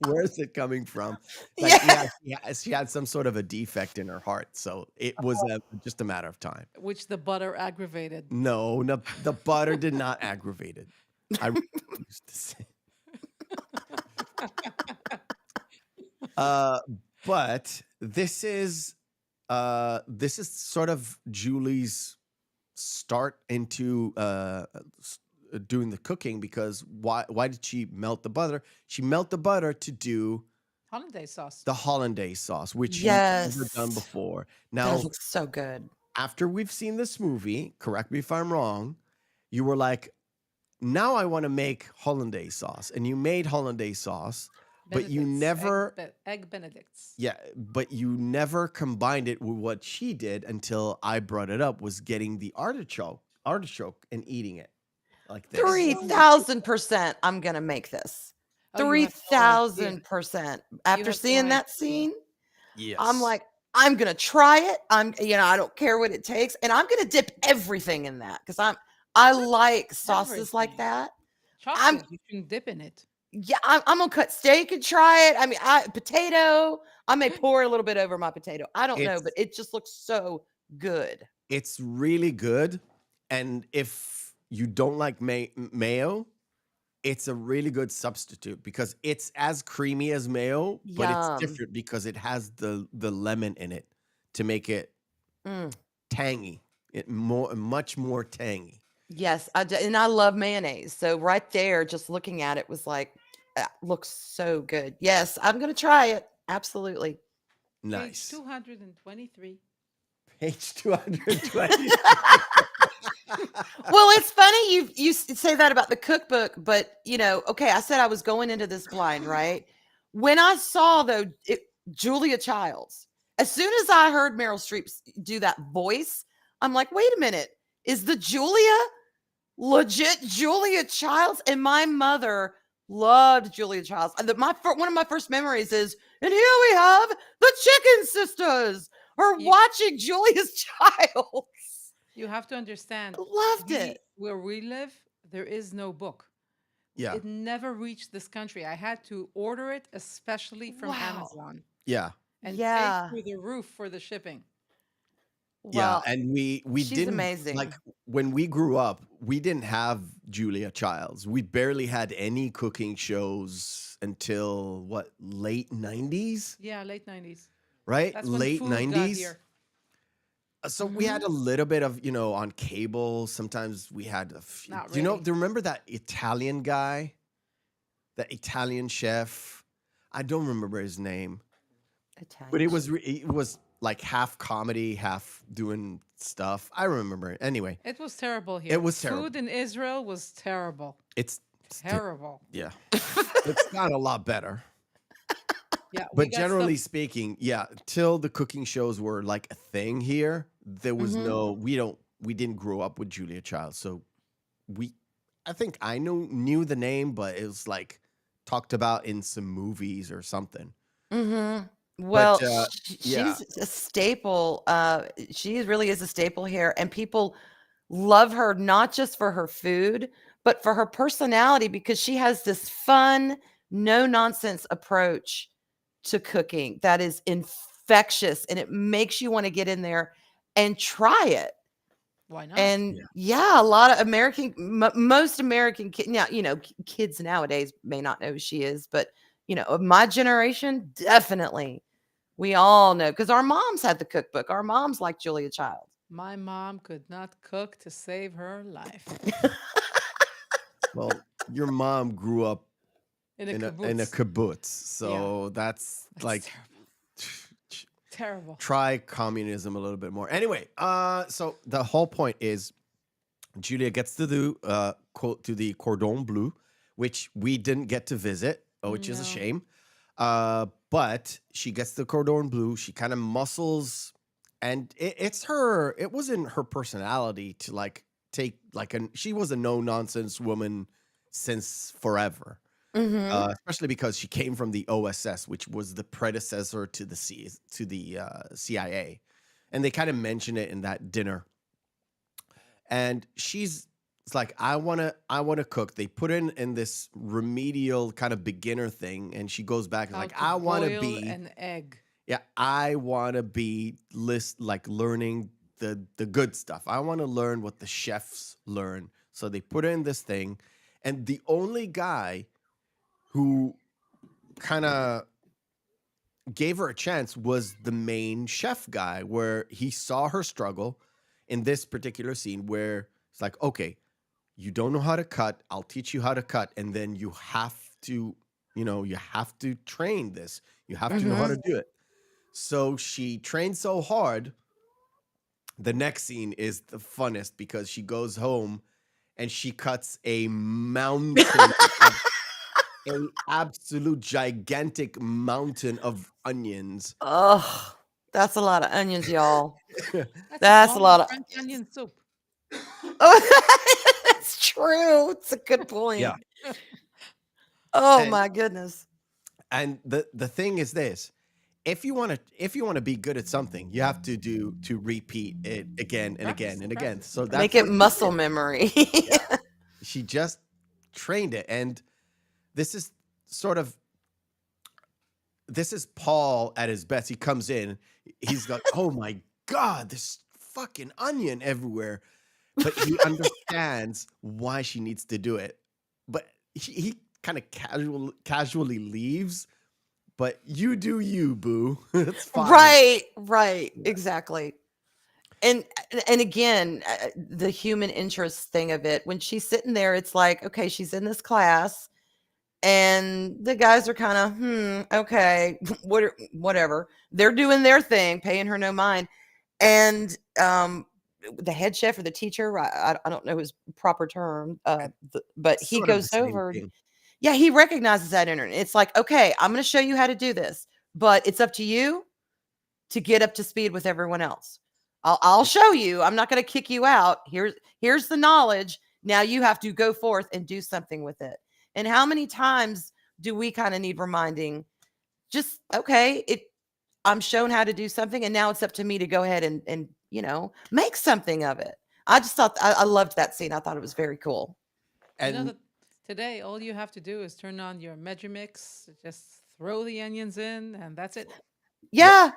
where's it coming from? Like, she had some sort of a defect in her heart, so it was just a matter of time. Which the butter aggravated. No, the butter did not aggravate it. I refuse to say. But this is sort of Julie's start into doing the cooking, because why did she melt the butter? She melted the butter to do Hollandaise sauce. the hollandaise sauce, which she's never done Yes. before. That Now, looks so good. after we've seen this movie, correct me if I'm wrong, you were like, now I want to make hollandaise sauce, and you made hollandaise sauce, but you Benedict's, never, egg Benedict's. yeah, but you never combined it with what she did until I brought it up, was getting the artichoke and eating it like this. 3,000% I'm gonna make this. Oh, you have no idea. 3,000%. After have seeing no that idea. scene, Yes. I'm like, I'm gonna try it. I don't care what it takes, and I'm gonna dip everything in that because I like sauces like Everything. that. Chocolate, you can dip in it. Yeah, I'm gonna cut steak and try it. I mean, potato. I may pour a little bit over my potato. I don't know, It's- but it just looks so good. It's really good. And if you don't like mayo, it's a really good substitute, because it's as creamy as mayo, but Yum. it's different because it has the lemon in it to make it Mm. tangy. Much more tangy. Yes, and I love mayonnaise. So right there, just looking at it was like, looks so good. Yes, I'm gonna try it. Absolutely. Nice. Page 223. Page 220. Well, it's funny you say that about the cookbook, but okay, I said I was going into this blind, right? When I saw Julia Childs, as soon as I heard Meryl Streep do that voice, I'm like, wait a minute, is the Julia legit Julia Childs? And my mother loved Julia Childs. And one of my first memories is, and here we have the Chicken Sisters, or watching Julia's Childs. You have to understand. Loved it. Where we live, there is no book. Yeah. It never reached this country. I had to order it, especially from Wow. Amazon, Yeah. and Yeah. pay through the roof for the shipping. Well, yeah. And we she's didn't, amazing. like, when we grew up, we didn't have Julia Childs. We barely had any cooking shows until late 90s, Yeah, late 90s. right? That's when Late food got 90s. here. So we had a little bit of, on cable. Sometimes we had a few. Not Do you really. remember that Italian guy? That Italian chef? I don't remember his name. But it was like half comedy, half doing stuff. I remember it. Anyway, It was terrible here. It was terrible. Food in Israel was terrible. it's Terrible. yeah. It's not a lot better. Yeah, we But got generally stuff- speaking, yeah, till the cooking shows were like a thing here, there was we didn't grow up with Julia Childs. So I think I knew the name, but it was like talked about in some movies or something. Mm-hmm. Well, yeah. she's a staple. She really is a staple here, and people love her not just for her food, but for her personality, because she has this fun, no nonsense approach to cooking that is infectious, and it makes you want to get in there and try it. Why not? And a lot of most American kids, now, kids nowadays may not know who she is, but of my generation, definitely. We all know, because our moms had the cookbook. Our moms liked Julia Child. My mom could not cook to save her life. Well, your mom grew up In in a kibbutz. kibbutz, so that's like terrible. try communism a little bit more. Anyway, so the whole point is Julia gets to do to the Cordon Bleu, which we didn't get to visit, which is a No. shame. But she gets the Cordon Bleu. She kind of muscles, and it wasn't her personality to like take like she was a no nonsense woman since forever. Especially because she came from the OSS, which was the predecessor to the CIA, and they kind of mention it in that dinner. And it's like, I wanna cook. They put in this remedial kind of beginner thing, and she goes back and How like, to I want to boil be an egg. I want to be learning the good stuff. I want to learn what the chefs learn. So they put in this thing, and the only guy who kind of gave her a chance was the main chef guy, where he saw her struggle in this particular scene where it's like, okay, you don't know how to cut. I'll teach you how to cut. And then you have to, you have to train this. You have to know how to do it. So she trained so hard. The next scene is the funnest because she goes home and she cuts a mountain an absolute gigantic mountain of onions. Oh, that's a lot of onions, y'all. That's a lot of French onion soup. Oh, that's true. It's a good point. Yeah. Oh my goodness. And the thing is this: if you want to be good at something, you have to repeat it again and again and again. So that's make it muscle memory. She just trained it, and this is Paul at his best. He comes in, he's like, oh my God, this fucking onion everywhere. But he understands why she needs to do it. But he kind of casually leaves. But you do you, boo. It's fine. Right, exactly. And again, the human interest thing of it, when she's sitting there, it's like, okay, she's in this class, and the guys are kind of, okay, whatever. They're doing their thing, paying her no mind. And the head chef or the teacher, I don't know his proper term, but he goes over. Yeah, he recognizes that in her. It's like, okay, I'm going to show you how to do this, but it's up to you to get up to speed with everyone else. I'll show you. I'm not going to kick you out. Here's the knowledge. Now you have to go forth and do something with it. And how many times do we kind of need reminding? Just, okay, I'm shown how to do something, and now it's up to me to go ahead and make something of it. I just thought I loved that scene. I thought it was very cool. And that today, all you have to do is turn on your Megimix, just throw the onions in, and that's it. Yeah.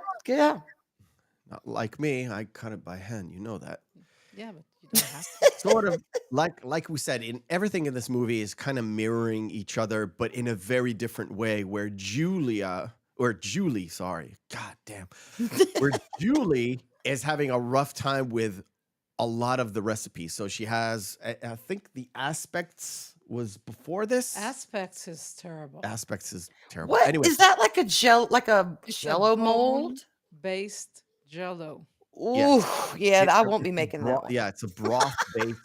not like me, I cut it by hand. You know that. Yeah, but you don't have to. Sort of like we said, in everything in this movie is kind of mirroring each other, but in a very different way. Where Julie, sorry, god damn, where Julie is having a rough time with a lot of the recipes. So she has, I think the Aspects was before this. Aspects is terrible. Aspects is terrible. What Anyway, is that, like a Jello mold? Based Jello. Ooh, yeah, I won't be making that one. Yeah, it's a broth-based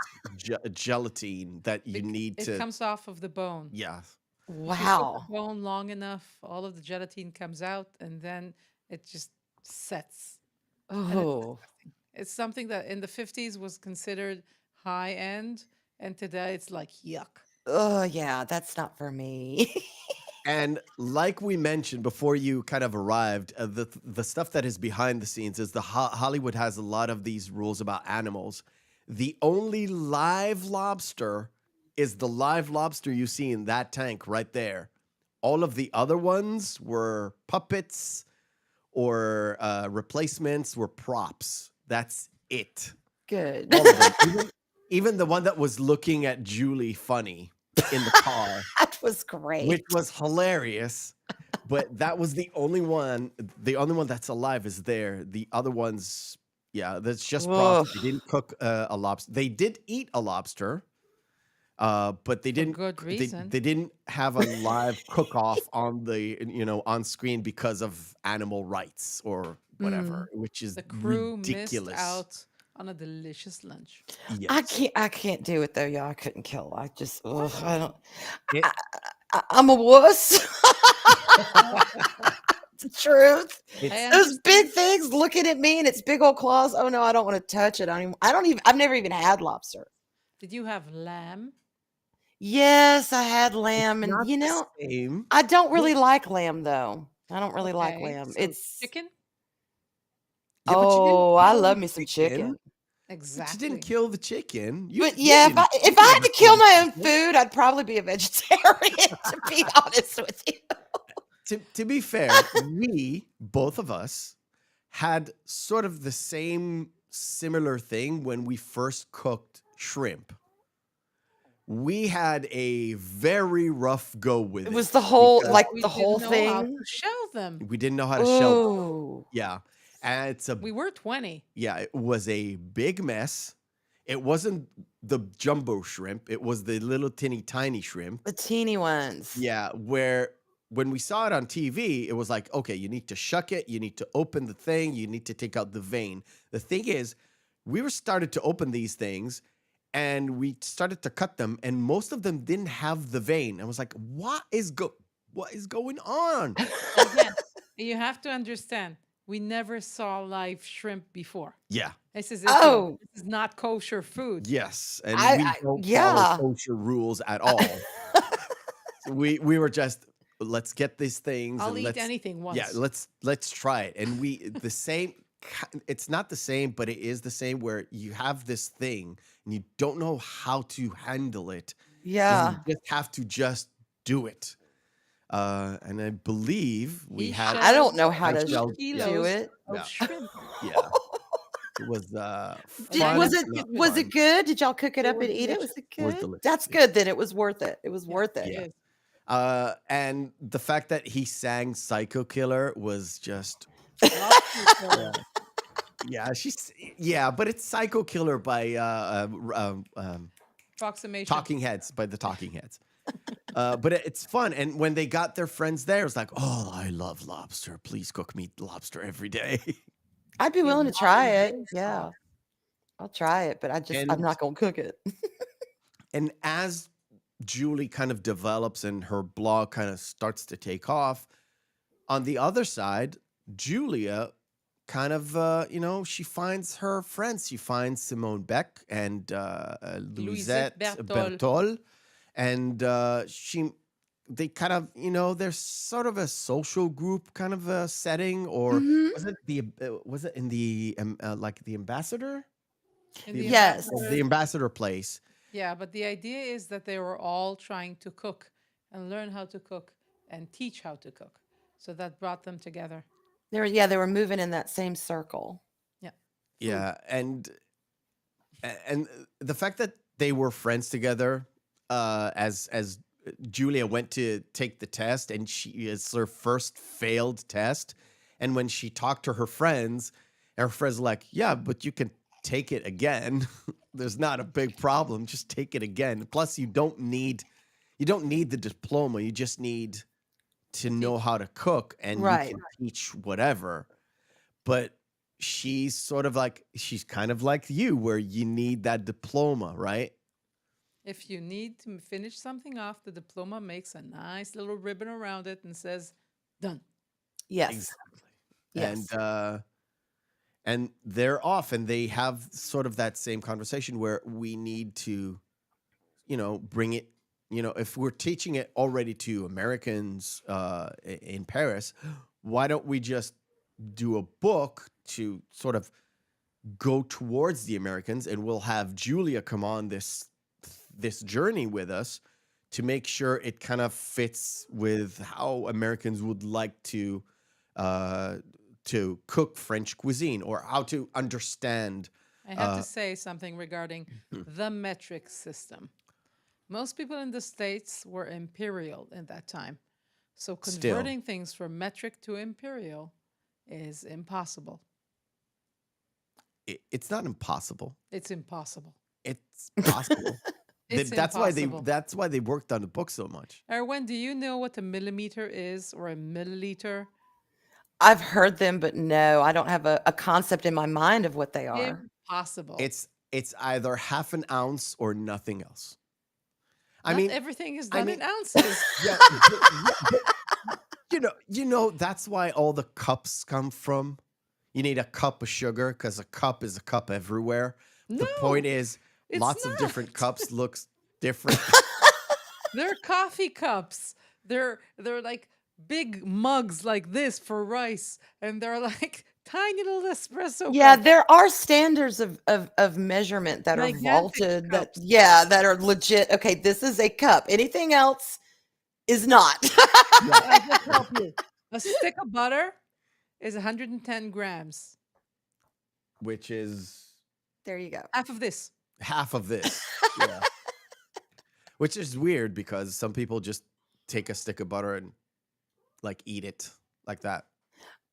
gelatine that you need It to. comes off of the bone. Yeah. If you cook Wow. the bone long enough, all of the gelatine comes out, and then it just sets. Oh, It's something that in the 50s was considered high end, and today it's like yuck. oh, yeah, that's not for me. And like we mentioned before you kind of arrived, the stuff that is behind the scenes is Hollywood has a lot of these rules about animals. The only live lobster is the live lobster you see in that tank right there. all of the other ones were puppets or replacements, were props. That's it. Good. All of them. Even the one that was looking at Julie funny in the car, That was which great. was hilarious. But that was the only one. The only one that's alive is there. The other ones, yeah, that's just props. They Ugh. didn't cook a lobster. They did eat a lobster, but they For didn't. good reason. They didn't have a live cook off on the on screen because of animal rights or whatever, which is The crew ridiculous. missed out on a delicious lunch. Yes. I can't do it though, y'all. I couldn't kill. I just I don't. It- I'm a wuss. It's the truth. It's- Those big things looking at me and its big old claws. Oh no, I don't want to touch it. I've never even had lobster. Did you have lamb? Yes, I had lamb, and not you the know, same. I don't really like lamb though. I don't really like Okay, lamb. so It's chicken. Yeah, but you didn't oh, I kill love the me some chicken. But Exactly. you didn't kill the chicken. But yeah, if I had to kill my own food, I'd probably be a vegetarian. To be honest with you. To be fair, we, both of us, had sort of the same similar thing when we first cooked shrimp. We had a very rough go with it. It was the whole because We the didn't whole know how thing. to shell them. we didn't know how to shell. Ooh. Yeah. And We were 20. it was a big mess. It wasn't the jumbo shrimp. It was the little tiny shrimp. The teeny ones. Yeah, where when we saw it on TV, it was like, okay, you need to shuck it, you need to open the thing, you need to take out the vein. The thing is, we were started to open these things and we started to cut them, and most of them didn't have the vein. I was like, what is going on? Again, you have to understand, we never saw live shrimp before. Yeah. This is Oh. this is not kosher food. Yes. And I- we I- don't yeah. follow kosher rules at all. So we were just, let's get these things. I'll and eat let's, anything once. yeah, let's try it. And the same, it's not the same, but it is the same where you have this thing and you don't know how to handle it. and Yeah. You just have to just do it. And I believe we He had, I don't know how I to shall- do kilos it. of Yeah. shrimp. yeah, it was Did- fun, was not was fun. it good? Did y'all cook it up was and eat it? Was delicious. it It was good? delicious, That's yeah. good. Then it was worth it. It was worth it. It Yeah. is. And the fact that he sang Psycho Killer was just, Lobster yeah, but it's Psycho Killer by approximation. Talking Heads, by the Talking Heads. But it's fun. And when they got their friends there, it's like, oh, I love lobster. Please cook me lobster every day. I'd be willing to modern try it. days, Yeah. I'll try it, but I'm And- not gonna cook it. And as Julie kind of develops and her blog kind of starts to take off, on the other side, Julia kind of, she finds her friends. She finds Simone Beck and Louisette Bertol. Bertol. And they kind of, there's sort of a social group kind of a setting, or Mhm. was it in the like the ambassador? In the Yes. Or ambassador- the ambassador place. Yeah, but the idea is that they were all trying to cook and learn how to cook and teach how to cook. So that brought them together. They were moving in that same circle. Yeah, and the fact that they were friends together, as Julia went to take the test, and it's her first failed test, and when she talked to her friends were like, yeah, but you can take it again. There's not a big problem. Just take it again. Plus, you don't need the diploma. You just need to know how to cook, and Right. you can teach whatever. But she's kind of like you, where you need that diploma, right? If you need to finish something off, the diploma makes a nice little ribbon around it and says, done. Yes. Exactly. Yes. And they're off, and they have sort of that same conversation where we need to, bring it, if we're teaching it already to Americans in Paris, why don't we just do a book to sort of go towards the Americans, and we'll have Julia come on this journey with us to make sure it kind of fits with how Americans would like to cook French cuisine or how to understand. I have to say something regarding the metric system. Most people in the States were imperial in that time. So Still. converting things from metric to imperial is impossible. It's not impossible. It's impossible. It's possible. It's that's impossible. why they worked on the book so much. Erwin, do you know what a millimeter is or a milliliter? I've heard them, but no, I don't have a concept in my mind of what they are. Impossible. It's either half an ounce or nothing else. I Not mean, everything is I done mean- in ounces. yeah, but you know that's why all the cups come from. You need a cup of sugar because a cup is a cup everywhere. The No, point is, it's lots of different not. cups looks different. They're coffee cups. They're like big mugs like this for rice, and they're like tiny little espresso Yeah, cups. there are standards of measurement that are Gigantic vaulted cups. that are legit. Okay, this is a cup. Anything else is not. I'll just help you. A stick of butter is 110 grams. Which is There you go. Half of this. half of this. Yeah. Which is weird because some people just take a stick of butter and like eat it like that.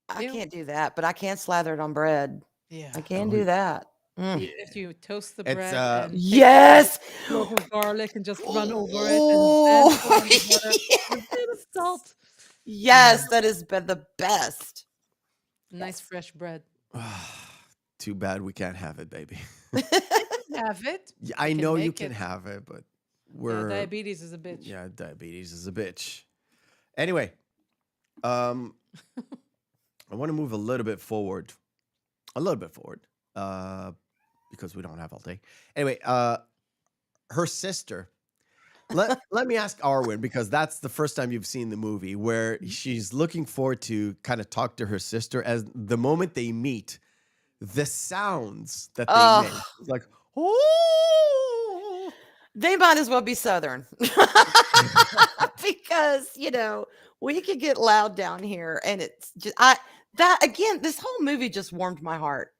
I Ew. can't do that, but I can slather it on bread. Yeah. I can Oh, do that. Mm. If you toast the It's, bread and take Yes. a clove of garlic and just run over it and then Oh, put on the butter with a bit of salt. yes, that has been the best. Nice fresh bread. Too bad we can't have it, baby. Have it. Yeah, I can know you make can it. have it, but Yeah, we're diabetes is a bitch. yeah, diabetes is a bitch. Anyway, I want to move a little bit forward, because we don't have all day. Anyway, her sister. Let me ask Arwen, because that's the first time you've seen the movie, where she's looking forward to kind of talk to her sister. As the moment they meet, the sounds that they make, Oh, like oh, they might as well be Southern because we could get loud down here, and it's just this whole movie just warmed my heart.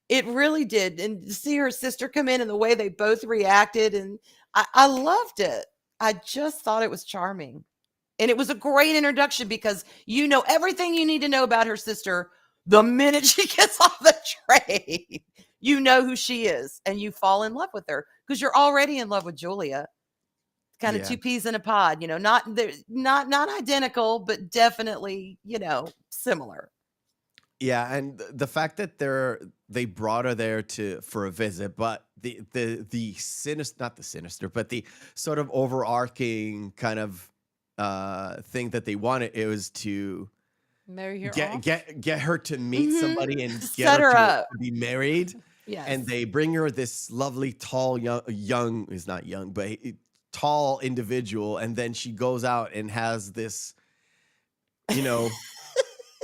It really did, and to see her sister come in and the way they both reacted, and I loved it. I just thought it was charming, and it was a great introduction because you know everything you need to know about her sister the minute she gets off the train. You know who she is, and you fall in love with her because you're already in love with Julia. Kind of yeah. two peas in a pod, not identical, but definitely, similar. Yeah, and the fact that they brought her there for a visit, but the sinister, not the sinister, but the sort of overarching kind of thing that they wanted, it was to Marry her off. get her to meet somebody and get Set her to up. be married. Yes. And they bring her this lovely tall young is not young, but tall individual, and then she goes out and has this,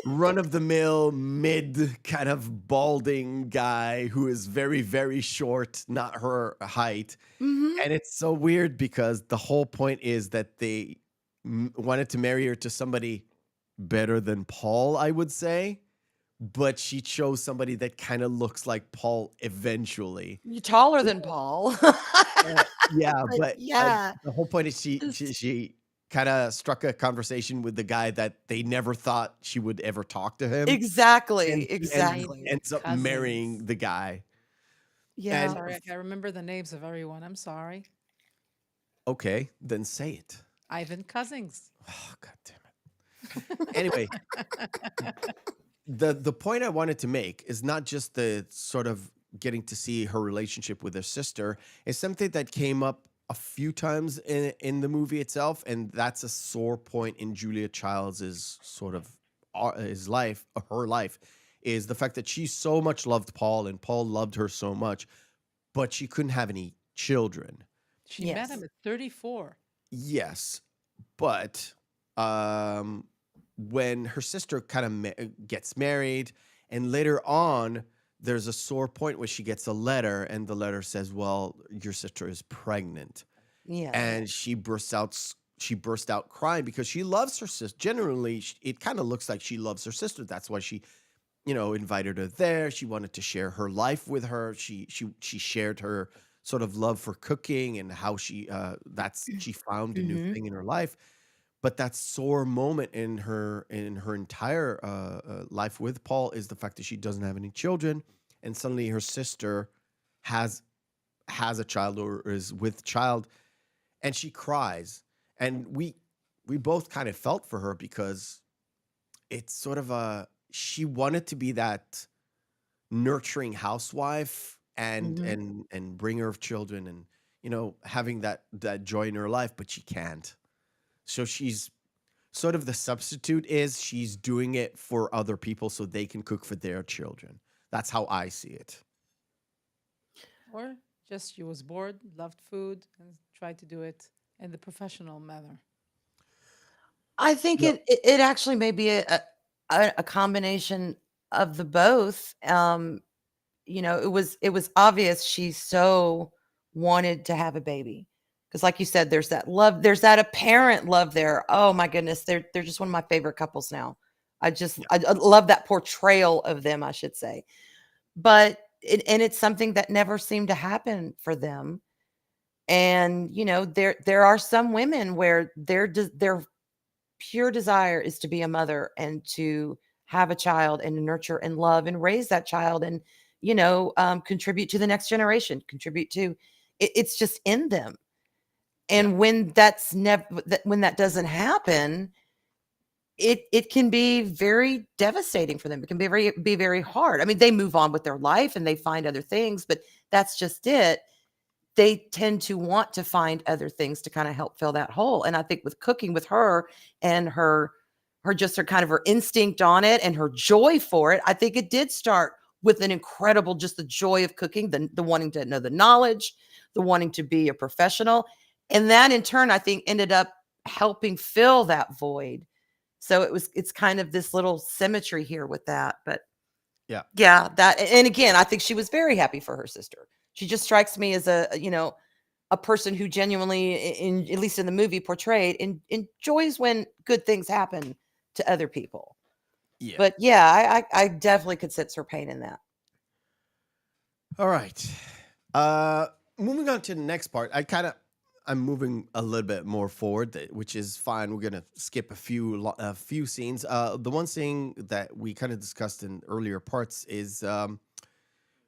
run-of-the-mill, mid kind of balding guy who is very, very short, not her height. Mhm. And it's so weird because the whole point is that they wanted to marry her to somebody better than Paul, I would say. But she chose somebody that kind of looks like Paul eventually. You're taller than Paul. Yeah, But but yeah. the whole point is she kind of struck a conversation with the guy that they never thought she would ever talk to him. Exactly. And Exactly. ends up Cousins. marrying the guy. Yeah. and- Sorry, I can't remember the names of everyone. I'm sorry. Okay, then say it. Ivan Cousins. Oh, God damn it. Anyway, the point I wanted to make is not just the sort of getting to see her relationship with her sister. It's something that came up a few times in the movie itself, and that's a sore point in Julia Childs' sort of her life, is the fact that she so much loved Paul and Paul loved her so much, but she couldn't have any children. She met Yes. him at 34. Yes, but when her sister kind of gets married, and later on, there's a sore point where she gets a letter, and the letter says, "Well, your sister is pregnant," Yes. and she burst out crying because she loves her sister. Generally, it kind of looks like she loves her sister. That's why she, invited her there. She wanted to share her life with her. She shared her sort of love for cooking and how she found a new Hmm. thing in her life. But that sore moment in her entire life with Paul is the fact that she doesn't have any children, and suddenly her sister has has a child or is with child, and she cries, and we both kind of felt for her because it's sort of a she wanted to be that nurturing housewife and Hmm. bringer of children, and having that joy in her life, but she can't. So she's sort of the substitute is she's doing it for other people so they can cook for their children. That's how I see it. Or just she was bored, loved food, and tried to do it in the professional manner. I think Yeah. it actually may be a combination of the both. It was obvious she so wanted to have a baby because, like you said, there's that love, there's that apparent love there. Oh my goodness, they're just one of my favorite couples now. I love that portrayal of them, I should say. But it's something that never seemed to happen for them. And there are some women where their pure desire is to be a mother and to have a child and to nurture and love and raise that child and contribute to the next generation, contribute to it's just in them. Yeah. And when that doesn't happen, it can be very devastating for them. It can be very hard. I mean, they move on with their life and they find other things, but that's just it. They tend to want to find other things to kind of help fill that hole. And I think with cooking with her and her kind of her instinct on it and her joy for it, I think it did start with an incredible, just the joy of cooking, the wanting to know the knowledge, the wanting to be a professional. And that in turn, I think ended up helping fill that void. So it's kind of this little symmetry here with that. But Yeah. yeah, and again, I think she was very happy for her sister. She just strikes me as a person who genuinely, at least in the movie portrayed, enjoys when good things happen to other people. Yeah. But yeah, I definitely could sense her pain in that. All right. Uh, moving on to the next part. I'm moving a little bit more forward, which is fine. We're gonna skip a few scenes. The one scene that we kind of discussed in earlier parts is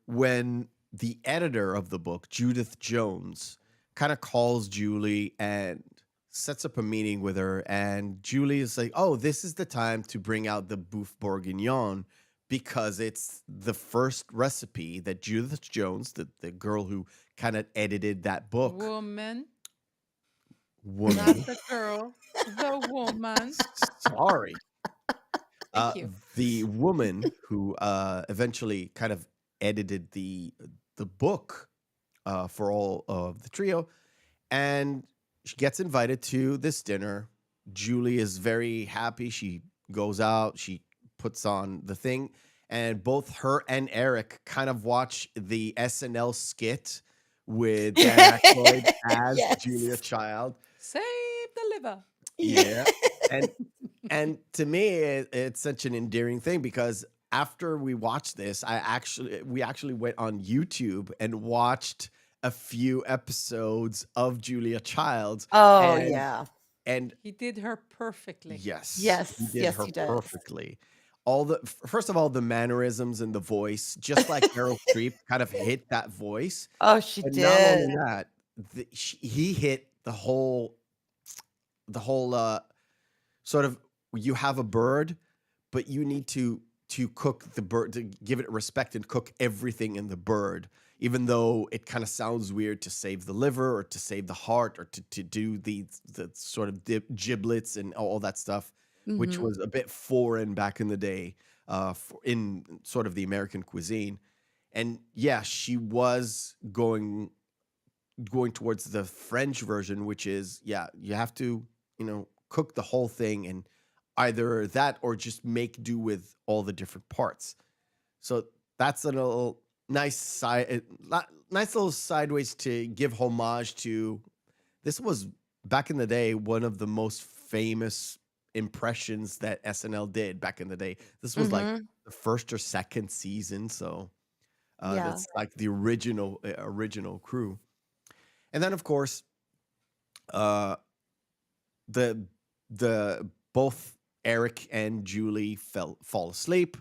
when the editor of the book, Judith Jones, kind of calls Julie and sets up a meeting with her. And Julie is like, "Oh, this is the time to bring out the Boeuf Bourguignon because it's the first recipe that Judith Jones, the girl who kind of edited that book, Woman, not woman, the girl, the woman. sorry, Thank you. the woman who eventually kind of edited the book for all of the trio, and she gets invited to this dinner. Julie is very happy. She goes out, she puts on the thing, and both her and Eric kind of watch the SNL skit with Dan Aykroyd as Julia Yes. Child. Save the liver. Yeah. And to me, it's such an endearing thing because after we watched this, we actually went on YouTube and watched a few episodes of Julia Childs, Oh and yeah. and He did her perfectly. yes, he Yes. did Yes, her he does. perfectly. First of all, the mannerisms and the voice, just like Meryl Streep, kind of hit that voice, Oh, she and not only did. that, he hit the whole sort of you have a bird, but you need to cook the bird to give it respect and cook everything in the bird, even though it kind of sounds weird to save the liver or to save the heart or to do the sort of giblets and all that stuff, which Hmm. was a bit foreign back in the day, in sort of the American cuisine. And yeah, she was going towards the French version, which is, yeah, you have to, cook the whole thing and either that or just make do with all the different parts. So that's a little nice little sideways to give homage to this was back in the day one of the most famous impressions that SNL did back in the day. This was like Mm-hmm. the first or second season, so Yeah. that's like the original crew. And then of course, uh, the the both Eric and Julie fall asleep.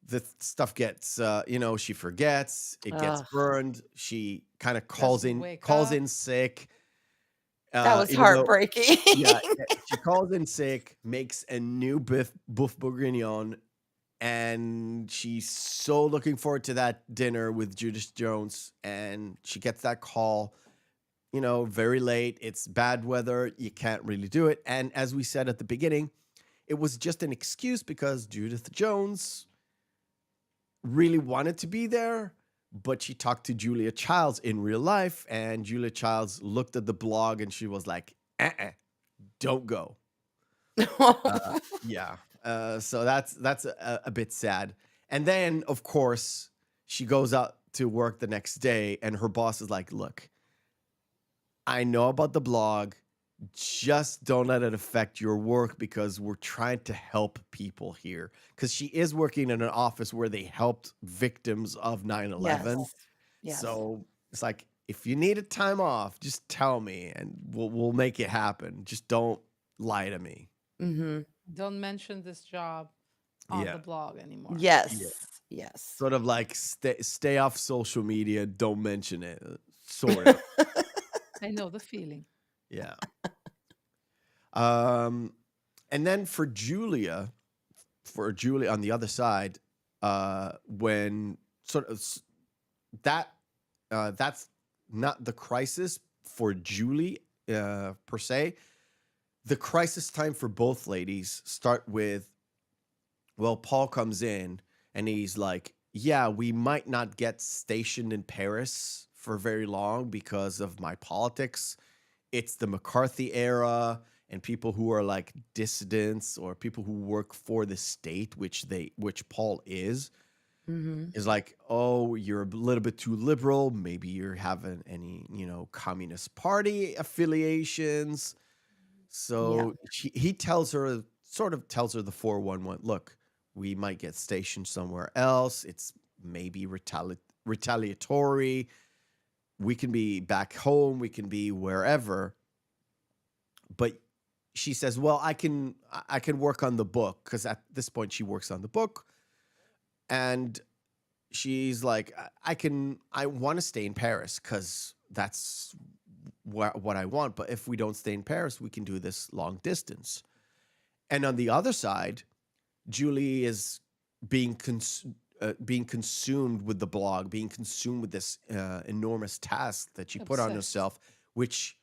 The stuff gets she forgets, it gets Ugh, burned. She kind of Doesn't wake calls up. in sick, that was even though heartbreaking. yeah, she calls in sick, makes a new boeuf bourguignon, and she's so looking forward to that dinner with Judith Jones, and she gets that call, very late. It's bad weather, you can't really do it. And as we said at the beginning, it was just an excuse because Judith Jones really wanted to be there, but she talked to Julia Childs in real life, and Julia Childs looked at the blog and she was like, don't go. Yeah. So that's a bit sad. And then, of course, she goes out to work the next day, and her boss is like, look, I know about the blog. Just don't let it affect your work because we're trying to help people here. Because she is working in an office where they helped victims of 9/11. Yes. Yes. So it's like, if you need a time off, just tell me and we'll make it happen. Just don't lie to me. Mm-hmm. Don't mention this job on Yeah. the blog anymore. Yes. Yeah. Yes. Sort of like stay off social media. Don't mention it. Sort of. I know the feeling. Yeah. And then for Julia on the other side, when sort of that's not the crisis for Julie per se. The crisis time for both ladies start with, well, Paul comes in and he's like, yeah, we might not get stationed in Paris for very long because of my politics. It's the McCarthy era, and people who are like dissidents or people who work for the state, which Paul is Mm-hmm. like, oh, you're a little bit too liberal. Maybe you're having any, Communist Party affiliations. Yeah. So he tells her, sort of tells her the 411, look, we might get stationed somewhere else. It's maybe retaliatory. We can be back home. We can be wherever. But she says, well, I can work on the book, because at this point she works on the book. And she's like, I want to stay in Paris because that's what I want. But if we don't stay in Paris, we can do this long distance. And on the other side, Julie is being consumed with the blog, being consumed with this enormous task that she put on Obsessed. herself, which,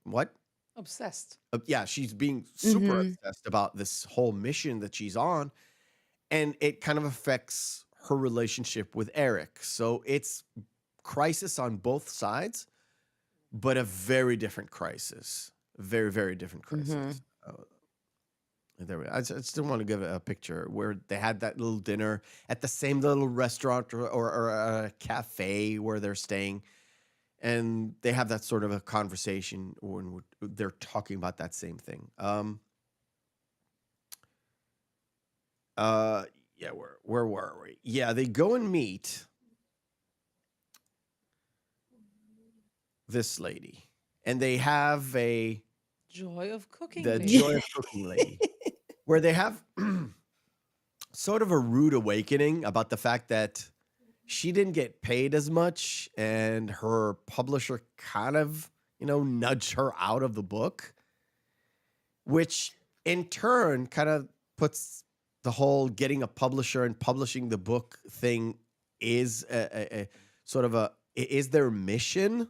what? Obsessed. Yeah, she's being super Mm-hmm. obsessed about this whole mission that she's on. And it kind of affects her relationship with Eric. So it's crisis on both sides, but a very different crisis. Very, very different crisis. There we go. I still want to give a picture where they had that little dinner at the same little restaurant or a cafe where they're staying. And they have that sort of a conversation when they're talking about that same thing. Yeah, where were we? Yeah, they go and meet this lady, and they have the Joy of cooking. joy of cooking lady, where they have sort of a rude awakening about the fact that she didn't get paid as much, and her publisher kind of, nudged her out of the book, which in turn kind of puts the whole getting a publisher and publishing the book thing is a sort of is their mission,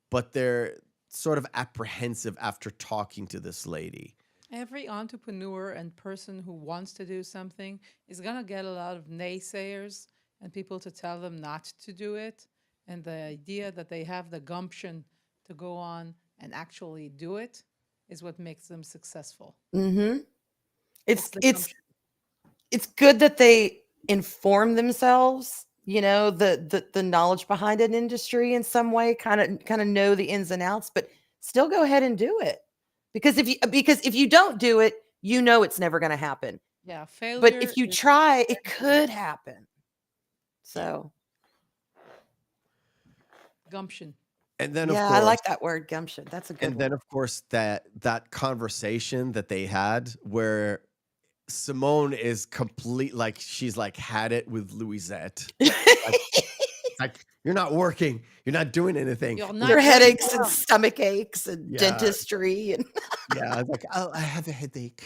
but they're sort of apprehensive after talking to this lady. Every entrepreneur and person who wants to do something is going to get a lot of naysayers and people to tell them not to do it. And the idea that they have the gumption to go on and actually do it is what makes them successful. Mm-hmm. It's the It's gumption. it's good that they inform themselves, the knowledge behind an industry in some way, kind of know the ins and outs, but still go ahead and do it. Because if you don't do it, you know it's never going to happen. Yeah, failure. But if you is- try, it could happen. So, gumption. And then, yeah, of I course, like that word, gumption. That's a good and then one. of course that conversation that they had where Simone is complete, like she's like had it with Louisette. Like you're not working, you're not doing anything. You're Like, not Your doing headaches and well. stomach aches and Yeah. dentistry. And yeah, I was like, oh, I have a headache.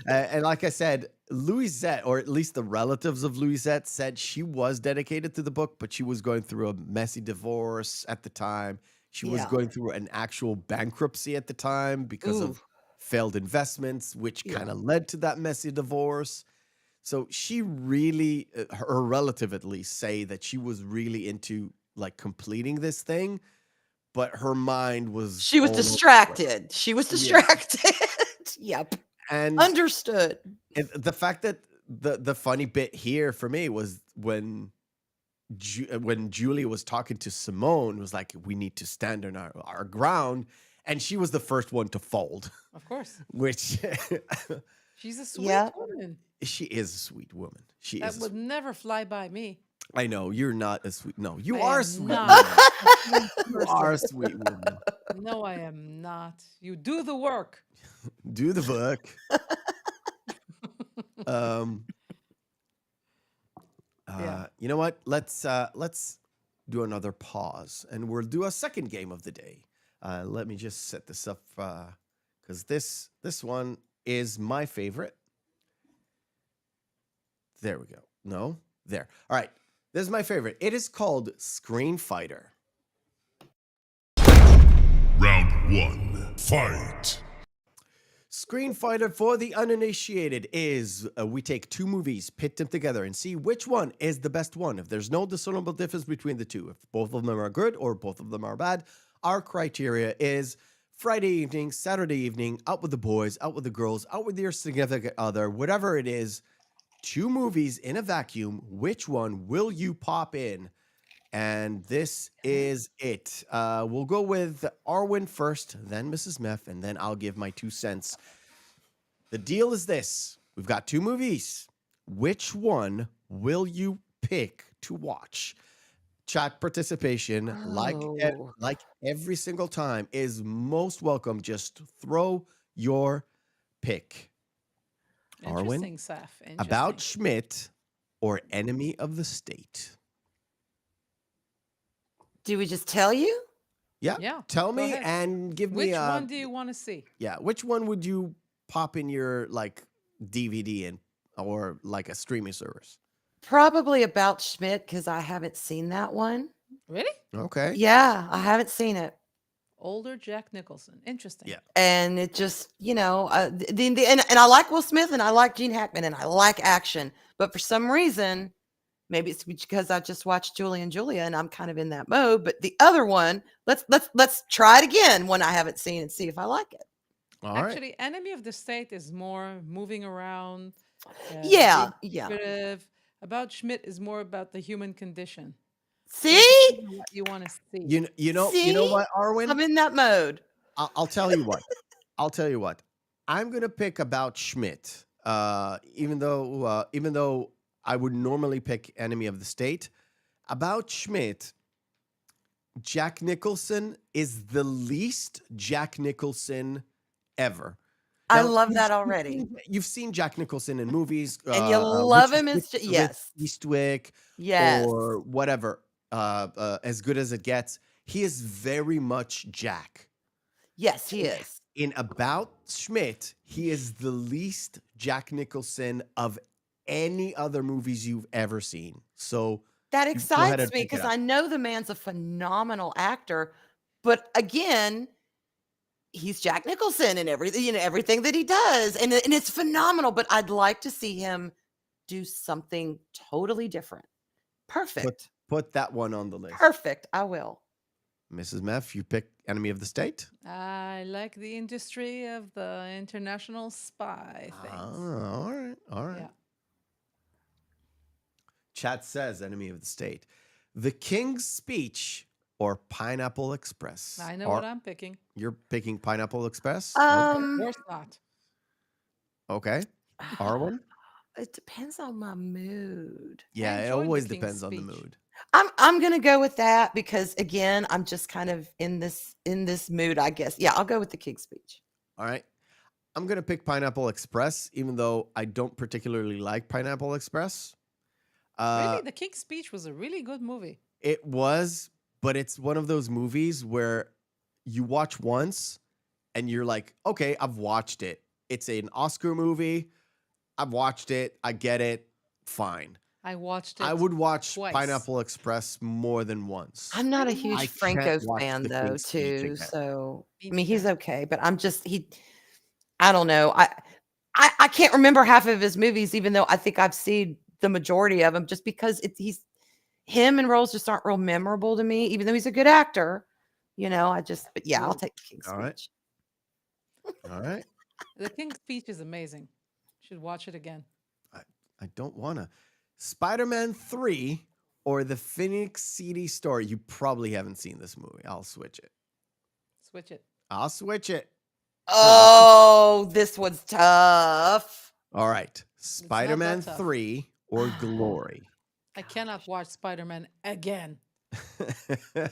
And like I said, Louisette, or at least the relatives of Louisette, said she was dedicated to the book, but she was going through a messy divorce at the time. She was Yeah. going through an actual bankruptcy at the time because Ooh. of failed investments, which Yeah. kind of led to that messy divorce. So she really, her relative at least, say that she was really into like completing this thing, but her mind was She was all over the place. distracted. She was Yeah. distracted. Yep. And Understood. the fact that the funny bit here for me was when Julia was talking to Simone, was like, we need to stand on our ground, and she was the first one to fold, Of course. which She's a sweet Yeah. woman. she is a sweet woman. She That is. would never fly by me. I know you're not a sweet. No, you I are a am sweet not woman. a sweet You person. are a sweet woman. No, I am not. You do the work. Do the work. Yeah. You know what? Let's do another pause, and we'll do a second game of the day. Let me just set this up because this one is my favorite. There we go. No, there. All right. This is my favorite. It is called Screen Fighter. Round one, fight. Screen Fighter for the uninitiated is we take two movies, pit them together, and see which one is the best one. If there's no discernible difference between the two, if both of them are good or both of them are bad, our criteria is Friday evening, Saturday evening, out with the boys, out with the girls, out with your significant other, whatever it is, two movies in a vacuum. Which one will you pop in? And this is it. We'll go with Arwen first, then Mrs. Meff, and then I'll give my 2 cents. The deal is this. We've got two movies. Which one will you pick to watch? Chat participation, Oh. like every single time, is most welcome. Just throw your pick. Arwen, Interesting, Seth. about Interesting. Schmidt or Enemy of the State? Do we just tell you? Yeah. Yeah, Tell go me ahead. and give Which me one do you want to see? yeah, which one would you pop in your like DVD in or like a streaming service? Probably about Schmidt because I haven't seen that one. Really? Okay. Yeah, I haven't seen it. Older Jack Nicholson. Interesting. Yeah. And it just, and I like Will Smith and I like Gene Hackman and I like action. But for some reason, maybe it's because I just watched Julie and Julia and I'm kind of in that mode. But the other one, let's try it again, one I haven't seen, and see if I like it. All right. Actually, Enemy of the State is more moving around. Yeah, being yeah. secretive. About Schmidt is more about the human condition. So See? it depends on what you want to see. You know See? what, Arwen? I'm in that mode. I'll tell you what. I'll tell you what. I'm gonna pick About Schmidt. Even though I would normally pick Enemy of the State, About Schmidt, Jack Nicholson is the least Jack Nicholson ever. I Now, love that already. You've seen Jack Nicholson in movies, And you love him as yes. Eastwick, Yes. or whatever. As Good as It Gets. He is very much Jack. Yes, he is. In About Schmidt, he is the least Jack Nicholson of any other movies you've ever seen. So That go ahead excites and me pick it because up. I know the man's a phenomenal actor, but again, he's Jack Nicholson and everything that he does, and it's phenomenal. But I'd like to see him do something totally different. Perfect, Put that one on the list. perfect. I will. Mrs. Meff, you pick Enemy of the State? I like the industry of the international spy things. All right. All right. Yeah. Chat says Enemy of the State. The King's Speech or Pineapple Express? I know Or what I'm picking. you're picking Pineapple Express? Of Um, course not. Okay. Arwen? it depends on my mood. Yeah, it enjoyed the always King's depends on the Speech. mood. I'm gonna go with that because again, I'm just kind of in this mood, I guess. Yeah, I'll go with the King's Speech. All right. I'm going to pick Pineapple Express, even though I don't particularly like Pineapple Express. Really, the King's Speech was a really good movie. It was, but it's one of those movies where you watch once and you're like, okay, I've watched it. It's an Oscar movie. I've watched it. I get it. Fine. I watched it. I would watch twice. Pineapple Express more than once. I'm not a Really? huge I Franco can't watch fan The though, King's Speech too. again. So Me I mean, he's neither. okay, but I don't know. I can't remember half of his movies, even though I think I've seen the majority of them, just because him and roles just aren't real memorable to me, even though he's a good actor. But yeah, I'll take the King's All right. Speech. All right. The King's Speech is amazing. Should watch it again. I don't want to. Spider-Man 3 or the Phoenix City Story. You probably haven't seen this movie. I'll switch it. Switch it. I'll switch it. Oh, this one's tough. All right. not Spider-Man that tough. 3 or Glory. I cannot watch Spider-Man again.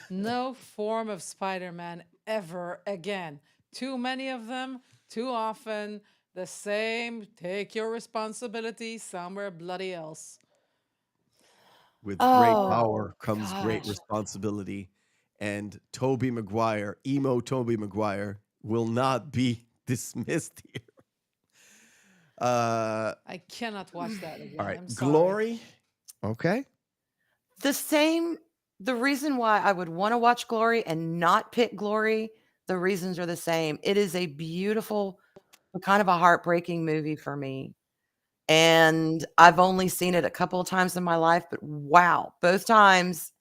No form of Spider-Man ever again. Too many of them, too often, the same. Take your responsibility somewhere bloody else. With great Oh, power comes great gosh. responsibility. And Tobey Maguire, emo Tobey Maguire, will not be dismissed here. I cannot watch that again. All right. I'm sorry. Glory. Okay. The reason why I would want to watch Glory and not pick Glory, the reasons are the same. It is a beautiful, but kind of a heartbreaking movie for me. And I've only seen it a couple of times in my life, but wow, both times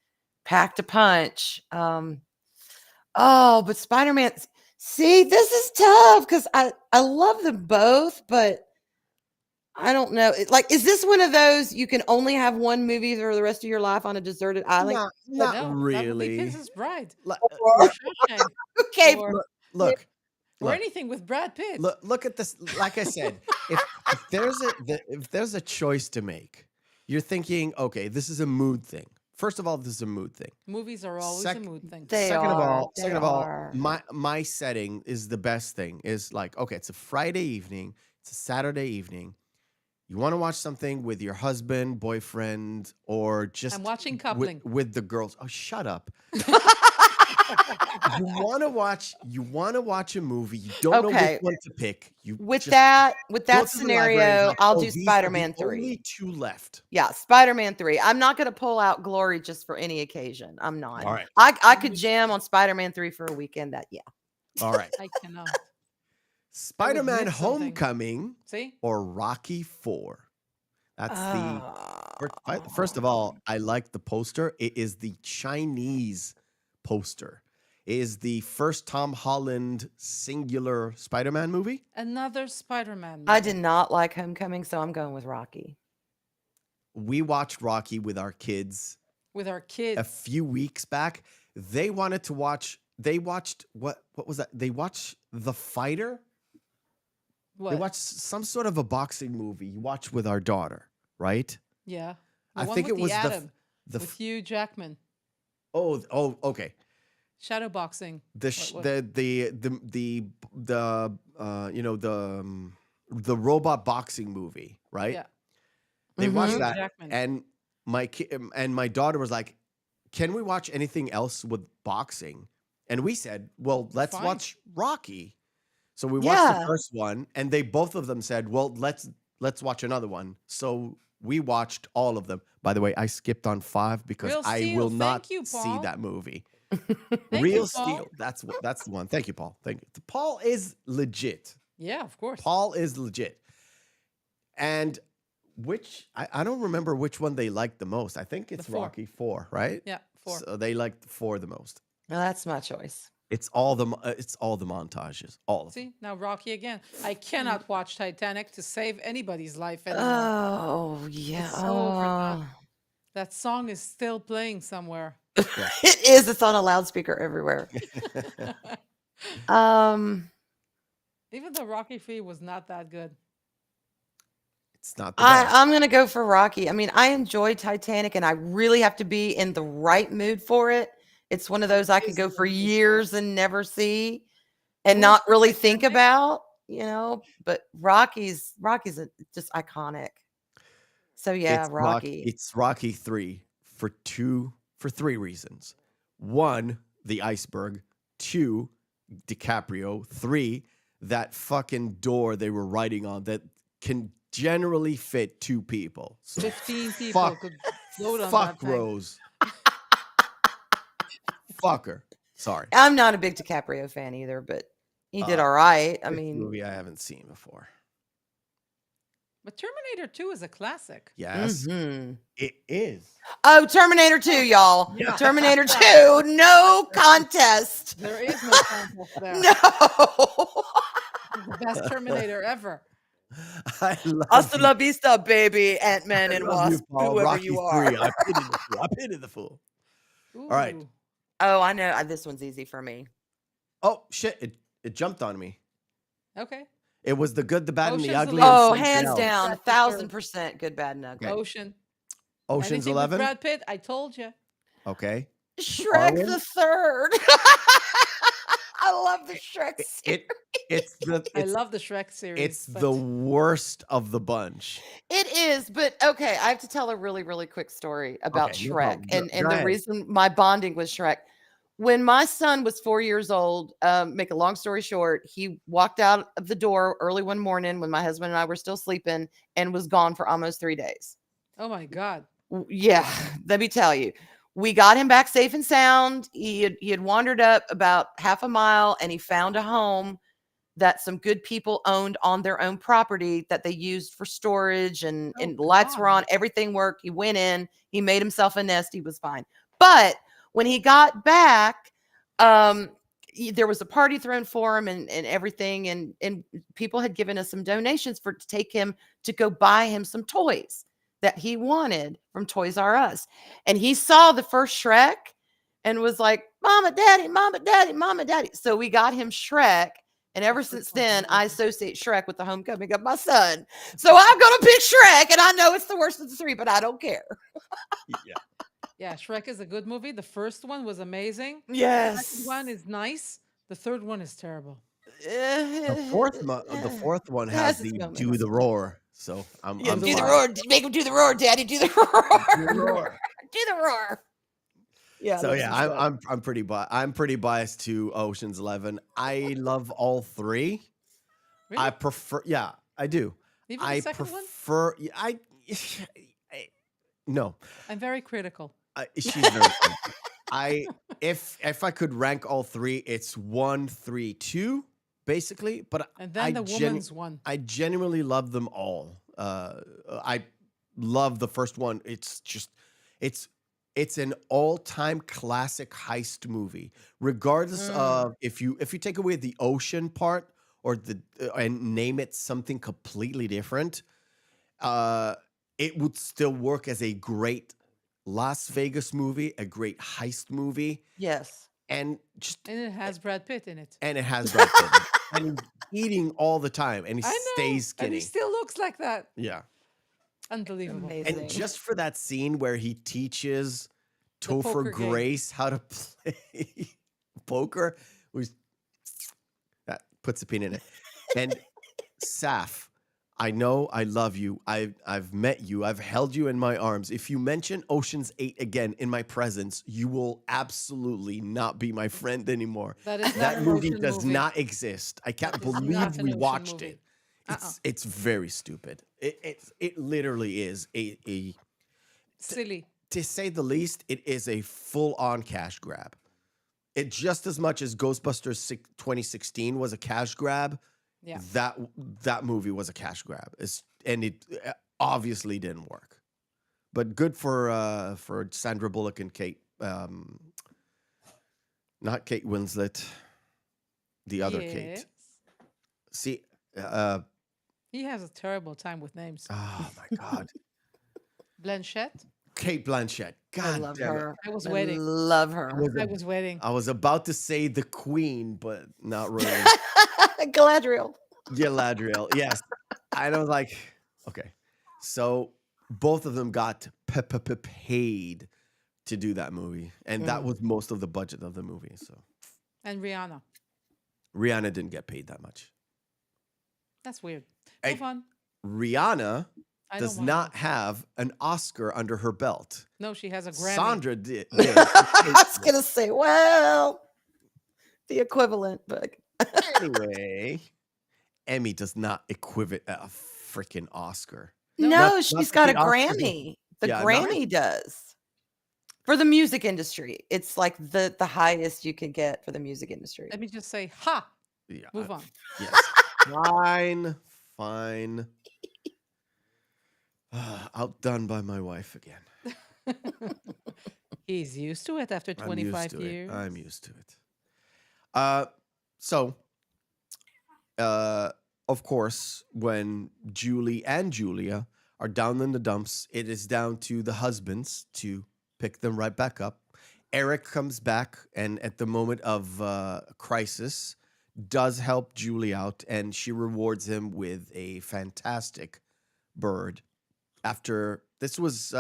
packed a punch. But Spider-Man, see, this is tough because I love them both, but I don't know. Is this one of those you can only have one movie for the rest of your life on a deserted island? Not No, that would be really. Princess Bride. Or, Shawshank, okay, or, Look. or Look. anything with Brad Pitt. Look at this. Like I said, if there's a choice to make, you're thinking, okay, this is a mood thing. First of all, this is a mood thing. Movies are always a mood thing. They Second of are, all, they second of all, are. my setting is the best thing. Is like, okay, it's a Friday evening, it's a Saturday evening. You want to watch something with your husband, boyfriend, or just I'm watching Coupling. with the girls. Oh, shut up. You want to watch a movie. You don't know Okay. which one to pick. You With just that go to the library and scenario, like, I'll oh, do these are the Spider-Man 3. Only two left. Yeah, Spider-Man 3. I'm not going to pull out Glory just for any occasion. I'm not. All right. I could jam on Spider-Man 3 for a weekend. All right. I cannot. Spider-Man miss something. Homecoming See? or Rocky 4. That's the Oh. first of all, I like the poster. It is the Chinese poster. It is the first Tom Holland singular Spider-Man movie. Another Spider-Man. I movie. did not like Homecoming, so I'm going with Rocky. We watched Rocky with our kids With our a kids. few weeks back. They wanted to watch. They watched what was that? They watched The Fighter. What? They watched some sort of a boxing movie. You watched with our daughter, right? Yeah. I one think with it was the Atom, the with Hugh Jackman. okay. Shadow boxing. The the robot boxing movie, right? Yeah. They watched Hugh that, Jackman. and my daughter was like, "Can we watch anything else with boxing?" And we said, "Well, let's Fine. watch Rocky." So we watched the Yeah. first one, and both of them said, "Well, let's watch another one." So we watched all of them. By the way, I skipped on 5 because Real I Steel. will Thank not you, see Paul. that movie. Thank Real you, Paul. Steel. That's the one. Thank you, Paul. Thank you. Paul is legit. Yeah, of course. Paul is legit. And I don't remember which one they liked the most. I think it's 4. Rocky 4, right? Yeah, 4. So they liked 4 the most. Well, that's my choice. It's all the montages, all of them. See, now Rocky again. I cannot watch Titanic to save anybody's life anymore. Oh, yeah. It's over now. That song is still playing somewhere. Yeah. It is. It's on a loudspeaker everywhere. Even though Rocky 3 was not that good. It's not the best. I'm gonna go for Rocky. I mean, I enjoyed Titanic, and I really have to be in the right mood for it. It's one of those I could go for years and never see, and not really think about, But Rocky's just iconic. So yeah, Rocky. It's Rocky 3 for 3 reasons. 1, the iceberg. 2, DiCaprio. 3, that fucking door they were riding on that can generally fit 2 people. So 15 people could float on that fuck thing. Rose. Fuck her. Sorry. I'm not a big DiCaprio fan either, but he did all right. I This mean, movie I haven't seen before. But Terminator 2 is a classic. Yes, it is. oh, Terminator 2, y'all. Yeah. Terminator 2, no contest. There is no contest there. No. The best Terminator ever. I love Hasta you. la vista, baby, Ant-Man I and love you, Wasp, Paul. whoever Rocky you are. 3. I pitied the fool. Ooh. right. Oh, I know. This one's easy for me. Oh shit! It jumped on me. Okay. It was the good, the bad, and the Ocean's ugly. 11. Oh, and something hands else. down, That's the 1,000% good, bad, and ugly. Okay. Ocean. Ocean's Anything with 11. Brad Pitt, I told you. Okay. Shrek Darwin? the Third. I love the Shrek series. I love the Shrek series. It's but the worst of the bunch. It is, but okay, I have to tell a really, really quick story about Okay, no Shrek. problem. Go And the ahead. reason my bonding with Shrek. When my son was 4 years old, make a long story short, he walked out of the door early one morning when my husband and I were still sleeping and was gone for almost 3 days. Oh my God. Yeah, let me tell you. We got him back safe and sound. He had wandered up about half a mile and he found a home that some good people owned on their own property that they used for storage and Oh, the lights were God. on, everything worked. He went in, he made himself a nest, he was fine. But when he got back, there was a party thrown for him and everything, and people had given us some donations to take him to go buy him some toys that he wanted from Toys R Us. And he saw the first Shrek and was like, Mama, Daddy, Mama, Daddy, Mama, Daddy. So we got him Shrek. And ever since then, I associate Shrek with the homecoming of my son. So I'm going to pick Shrek. And I know it's the worst of the 3, but I don't care. Yeah. Yeah, Shrek is a good movie. The first one was amazing. The Yes. second one is nice. The third one is terrible. The fourth one has Has its the moments. do the roar. So I'm Yeah, do the fine. roar. Make him do the roar, Daddy. Do the roar. Do the roar. Do the roar. Yeah. So that's yeah, what's up. I'm pretty biased to Ocean's 11. I love all 3. Really? I prefer. Yeah, I do. Even the I second one? prefer. No. I'm very critical. She's very. If I could rank all 3, it's 1, 3, 2, basically. But And then the woman's one. I genuinely love them all. I love the first one. It's just it's an all-time classic heist movie, regardless of if you take away the ocean part or and name it something completely different. It would still work as a great Las Vegas movie, a great heist movie, Yes. and And it has Brad Pitt in it. it has Brad Pitt. And he's eating all the time, and he I know. stays And skinny. he still looks like that. Yeah, Unbelievable. Amazing. and just for that scene where he teaches The Topher poker game. Grace how to play poker, that puts a pin in it. And Saf, I know I love you. I've met you. I've held you in my arms. If you mention Ocean's 8 again in my presence, you will absolutely not be my friend anymore. That is not That an movie Ocean does movie. not exist. I can't That is not believe an we Ocean watched movie. it. It's very stupid. It literally is a Silly. to say the least. It is a full-on cash grab. It just as much as Ghostbusters 2016 was a cash grab. Yeah. That movie was a cash grab. And it obviously didn't work. But good for Sandra Bullock and Kate. Not Kate Winslet. The other Kate. Yes. See. He has a terrible time with names. Oh my God. Blanchett. Kate Blanchett. I God love damn it. her. I was I waiting. love I her. was, I was waiting. I was about to say the queen, but not really. Galadriel. Galadriel, yes. I was like, okay. So both of them got paid to do that movie, and that was most of the budget of the movie. So And Rihanna. Rihanna didn't get paid that much. That's weird. Hey, Move on. Rihanna I does don't wanna not know. have an Oscar under her belt. No, she has a Grammy. Sandra did. I was gonna say, well, the equivalent, but Anyway, Emmy does not equivalent a freaking Oscar. No. no, Not she's that got a the Oscar does- Grammy. The Yeah, not- Grammy does for the music industry. It's like the highest you can get for the music industry. Let me just say, ha. Yeah, Move on. Yes. Fine. Outdone by my wife again. He's used to it after I'm used 25 to years. it. I'm used to it. Of course, when Julie and Julia are down in the dumps, it is down to the husbands to pick them right back up. Eric comes back, and at the moment of crisis, does help Julie out, and she rewards him with a fantastic bird. After this was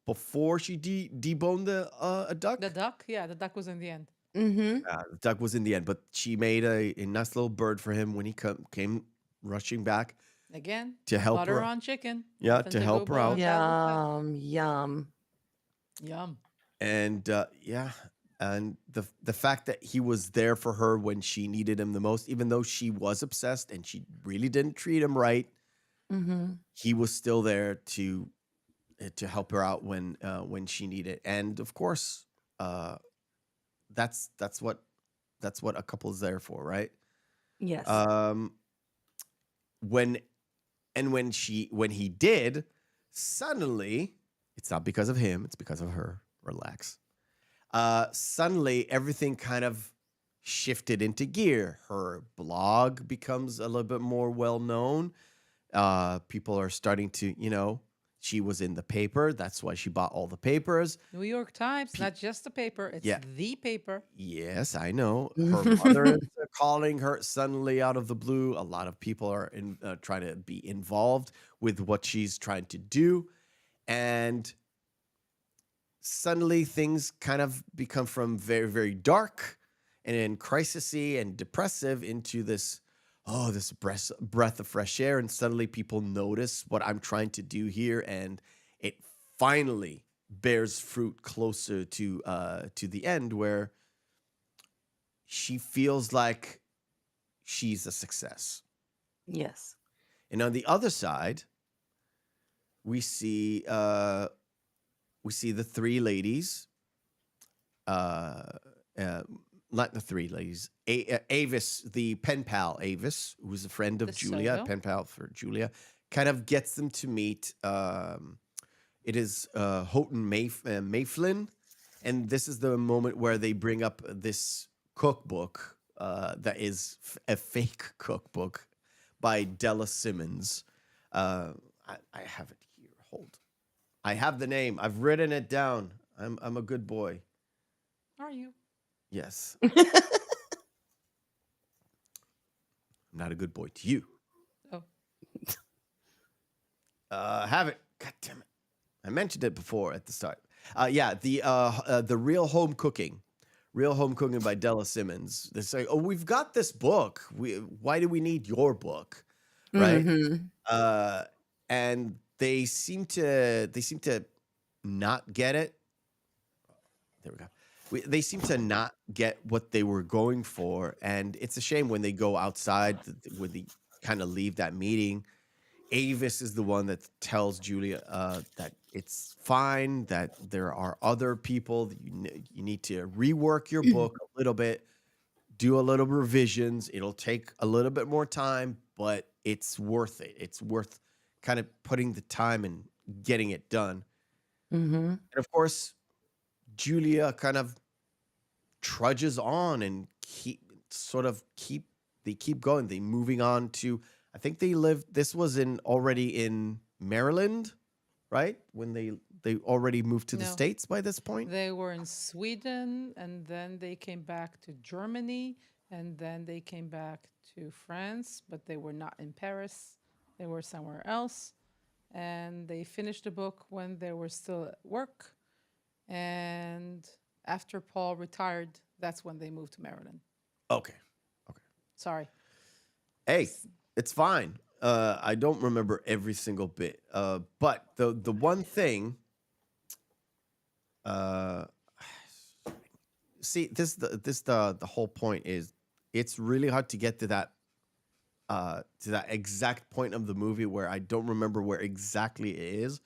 before she deboned a duck. The duck? Yeah, the duck was in the end. Mm-hmm. The duck was in the end, but she made a nice little bird for him when he came rushing back Again, to help butter her. on chicken. Yeah, Nothing to to help go her out. wrong. Yum, yum. Yum. And and the fact that he was there for her when she needed him the most, even though she was obsessed and she really didn't treat him right, Mm-hmm. he was still there to help her out when she needed. And of course, that's what a couple's there for, right? Yes. When he did, suddenly, it's not because of him, it's because of her. Relax. Suddenly everything kind of shifted into gear. Her blog becomes a little bit more well known. People are starting to, she was in the paper. That's why she bought all the papers. New York Times, not just the paper. It's Yeah. the paper. Yes, I know. Her mother is calling her suddenly out of the blue. A lot of people are trying to be involved with what she's trying to do. And suddenly things kind of become from very, very dark and then crisisy and depressive into this breath of fresh air. And suddenly people notice what I'm trying to do here. And it finally bears fruit closer to the end, where she feels like she's a success. Yes. And on the other side, we see the three ladies. Not the three ladies. Avis, the pen pal, Avis, who's a friend of The Julia, Soto. pen pal for Julia, kind of gets them to meet. It is Houghton Mifflin, and this is the moment where they bring up this cookbook that is a fake cookbook by Della Simmons. I have it here. Hold. I have the name. I've written it down. I'm a good boy. Are you? Yes. I'm not a good boy to you. Oh. Have it. God damn it. I mentioned it before at the start. The Real Home Cooking. Real Home Cooking by Della Simmons. They say, "Oh, we've got this book. Why do we need your book?" Right? Mm-hmm. And they seem to not get it. There we go. They seem to not get what they were going for, and it's a shame when they go outside, when they kind of leave that meeting. Avis is the one that tells Julia that it's fine, that there are other people, that you need to rework your book a little bit, do a little revisions. It'll take a little bit more time, but it's worth it. It's worth kind of putting the time and getting it done. Mm-hmm. And of course, Julia kind of trudges on and keep going. They moving on to, I think this was already in Maryland, right? When they already moved to the No. States by this point. They were in Sweden, and then they came back to Germany, and then they came back to France, but they were not in Paris. They were somewhere else. And they finished the book when they were still at work. And after Paul retired, that's when they moved to Maryland. Okay. Sorry. Hey, it's fine. I don't remember every single bit. But the one thing, see, the whole point is it's really hard to get to that exact point of the movie where I don't remember where exactly it is.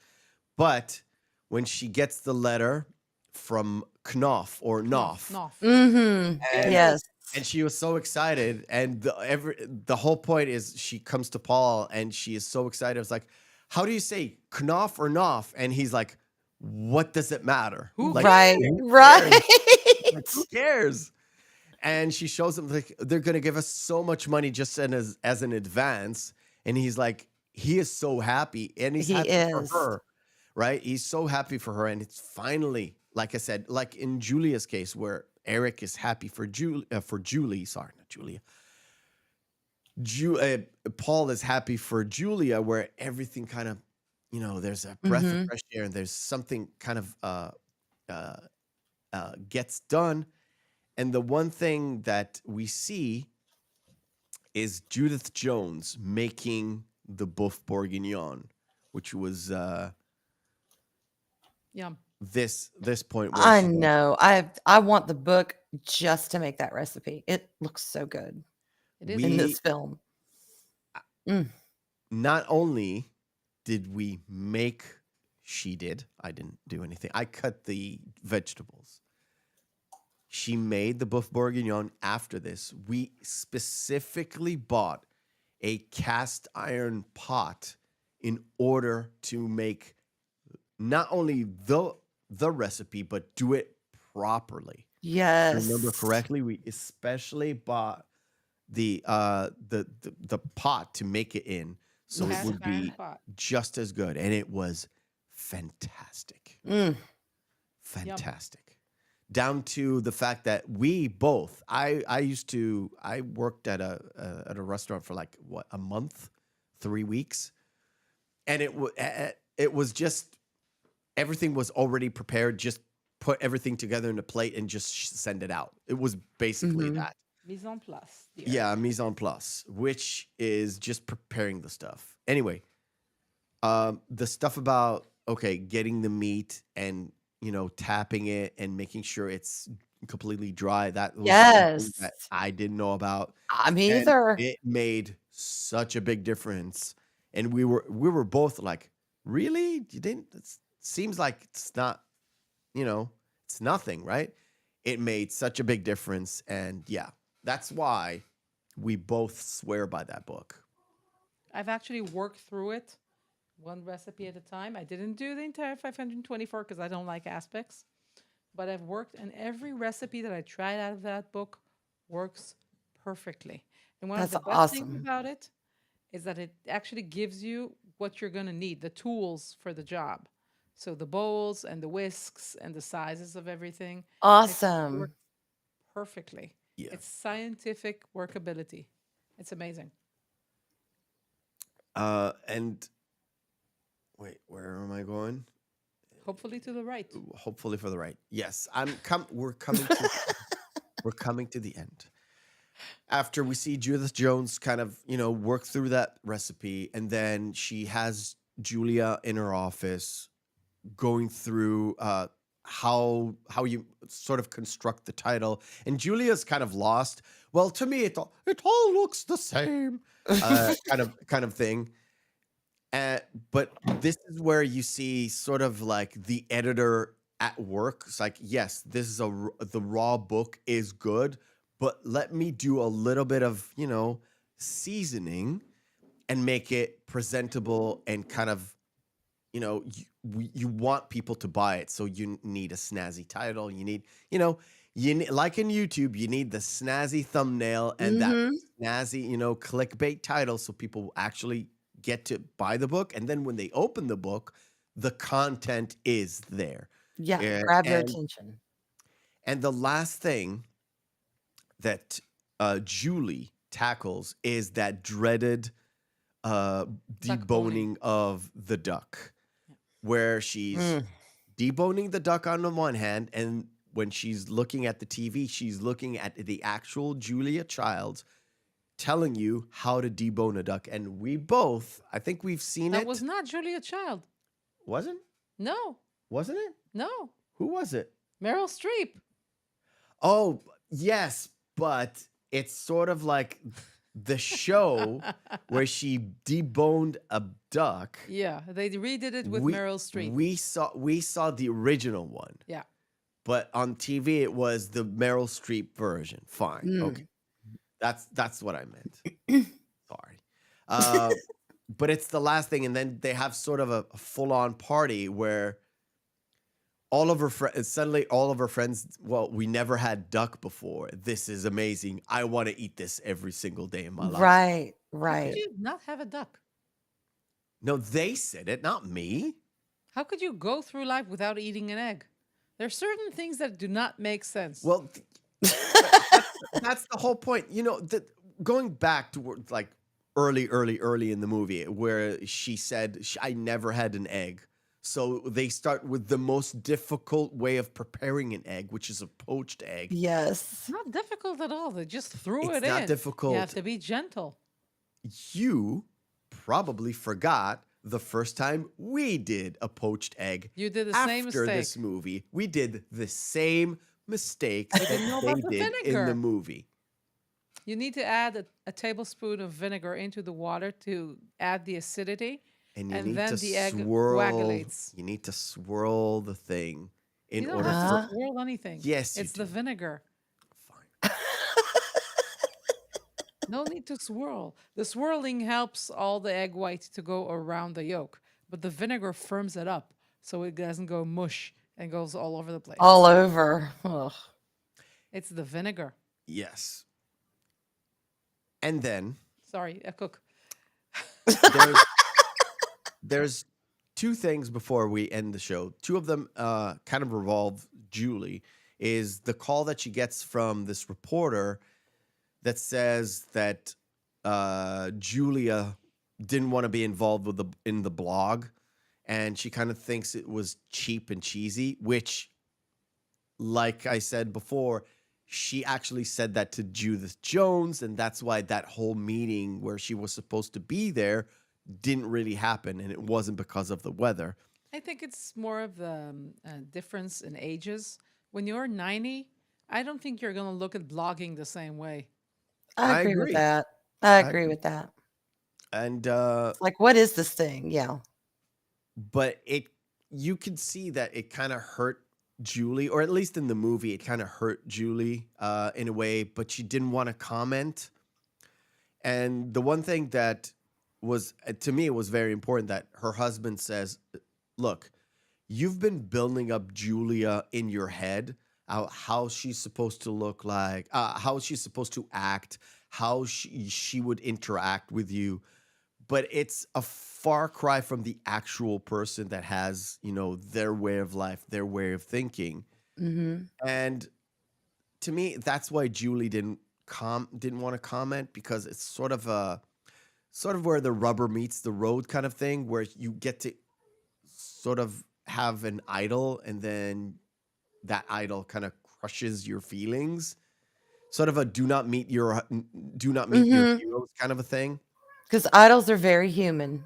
But when she gets the letter from Knopf or Knopf, Knopf. Mm-hmm. And- Yes. and she was so excited, and the whole point is she comes to Paul and she is so excited. It's like, how do you say Knopf or Knopf? And he's like, what does it matter? Who Like, Right. who Right. cares? Like, who cares? And she shows him like they're gonna give us so much money just as an advance. And he's like, he is so happy, and he's He happy is. for her, right? He's so happy for her, and it's finally, like I said, like in Julia's case, where Eric is happy for Julie. Sorry, not Julia. Paul is happy for Julia, where everything kind of, there's a breath of fresh air, and there's something kind of gets done. And the one thing that we see is Judith Jones making the Boeuf Bourguignon, which was Yum. this point where I she- know. I want the book just to make that recipe. It looks so good It is. in We- this film. not only did we make, she did, I didn't do anything. I cut the vegetables. She made the Boeuf Bourguignon after this. We specifically bought a cast iron pot in order to make not only the recipe, but do it properly. Yes. If I remember correctly, we especially bought the pot to make it in, so it Cast would iron be pot. just as good, and it was fantastic. Mm. Fantastic. Down to the fact that we both, I worked at a restaurant for like a month, 3 weeks, and it was just everything was already prepared. Just put everything together in a plate and just send it out. It was basically that. Mise en place. dear. Yeah, mise en place, which is just preparing the stuff. Anyway, the stuff about getting the meat and tapping it and making sure it's completely dry. That was something that Yes. I didn't know about. Me And either. it made such a big difference, and we were both like, really? You didn't? It seems like it's not. It's nothing, right? It made such a big difference, and yeah, that's why we both swear by that book. I've actually worked through it one recipe at a time. I didn't do the entire 524 because I don't like aspects, but I've worked, and every recipe that I tried out of that book works perfectly. And one of That's the best things awesome. about it is that it actually gives you what you're going to need, the tools for the job. So the bowls and the whisks and the sizes of everything. It Awesome. works perfectly. Yeah. It's scientific workability. It's amazing. And wait, where am I going? Hopefully to the right. Hopefully for the right. Yes, we're coming to the end. After we see Judith Jones kind of, work through that recipe, and then she has Julia in her office going through how you sort of construct the title, and Julia's kind of lost. Well, to me, it all looks the same, kind of thing. But this is where you see sort of like the editor at work. It's like, yes, this is the raw book is good, but let me do a little bit of seasoning and make it presentable and kind of you want people to buy it, so you need a snazzy title. You need like in YouTube, you need the snazzy thumbnail and that snazzy clickbait title, so people actually get to buy the book. And then when they open the book, the content is there. Yeah, Yeah, grab your attention. and the last thing that Julie tackles is that dreaded uh, Duck boning. deboning of the duck, where she's Mm. deboning the duck on the one hand, and when she's looking at the TV, she's looking at the actual Julia Childs telling you how to debone a duck. And we both, I think we've seen That it. was not Julia Child. Wasn't? No, Wasn't it? no. Who was it? Meryl Streep. Oh, yes, but it's sort of like the show where she deboned a duck. Yeah, they redid it with we, Meryl Streep. We saw the original one. Yeah. But on TV it was the Meryl Streep version. Fine. Mm. Okay. That's what I meant. Sorry. But it's the last thing, and then they have sort of a full-on party where all of her friends, suddenly all of her friends, well, we never had duck before. This is amazing. I want to eat this every single day in my life. Right, How right. could you not have a duck? No, they said it, not me. How could you go through life without eating an egg? There are certain things that do not make sense. Well, that's the whole point. You know, going back to like early in the movie where she said, I never had an egg. So they start with the most difficult way of preparing an egg, which is a poached egg. Yes. It's not difficult at all. They just threw It's it in. not difficult. You have to be gentle. You probably forgot the first time we did a poached egg. You did the same After mistake. this movie, we did the same mistake that didn't know they about the did in vinegar. the movie. You need to add a tablespoon of vinegar into the water to add the acidity. And you And need then to the egg swirl. coagulates. You need to swirl the thing in You don't order have for. to swirl anything. Yes, you It's the do. vinegar. Fine. No need to swirl. The swirling helps all the egg white to go around the yolk, but the vinegar firms it up so it doesn't go mush and goes all over the place. All over. Ugh. It's the vinegar. Yes. And then Sorry, a cook. there's, there's two things before we end the show. Two of them kind of revolve Julie. Is the call that she gets from this reporter that says that Julia didn't want to be involved with in the blog, and she kind of thinks it was cheap and cheesy, which, like I said before, she actually said that to Judith Jones, and that's why that whole meeting where she was supposed to be there didn't really happen, and it wasn't because of the weather. I think it's more of the difference in ages. When you're 90, I don't think you're going to look at blogging the same way. I I agree agree. with that. I agree with that. And Like, what is this thing? Yeah. but you could see that it kind of hurt Julie, or at least in the movie, it kind of hurt Julie in a way, but she didn't want to comment. And the one thing that was, to me, it was very important that her husband says, look, you've been building up Julia in your head, how she's supposed to look like, how she's supposed to act, how she would interact with you. But it's a far cry from the actual person that has, their way of life, their way of thinking. Mm-hmm. And to me, that's why Julie didn't want to comment, because it's sort of where the rubber meets the road kind of thing, where you get to sort of have an idol, and then that idol kind of crushes your feelings. Sort of a do not meet your heroes kind of a thing. Because idols are very human.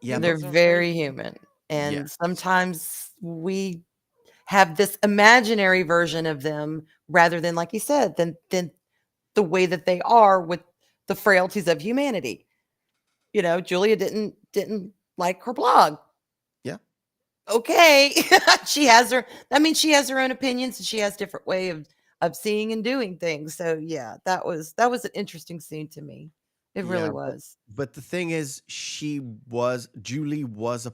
Yeah, They're Idols are very very human. And Yes. sometimes we have this imaginary version of them rather than, like you said, than the way that they are with the frailties of humanity. Julia didn't like her blog. Yeah. Okay. She has her own opinions, and she has different way of seeing and doing things. So yeah, that was an interesting scene to me. It really Yeah, was. But the thing is, Julie was a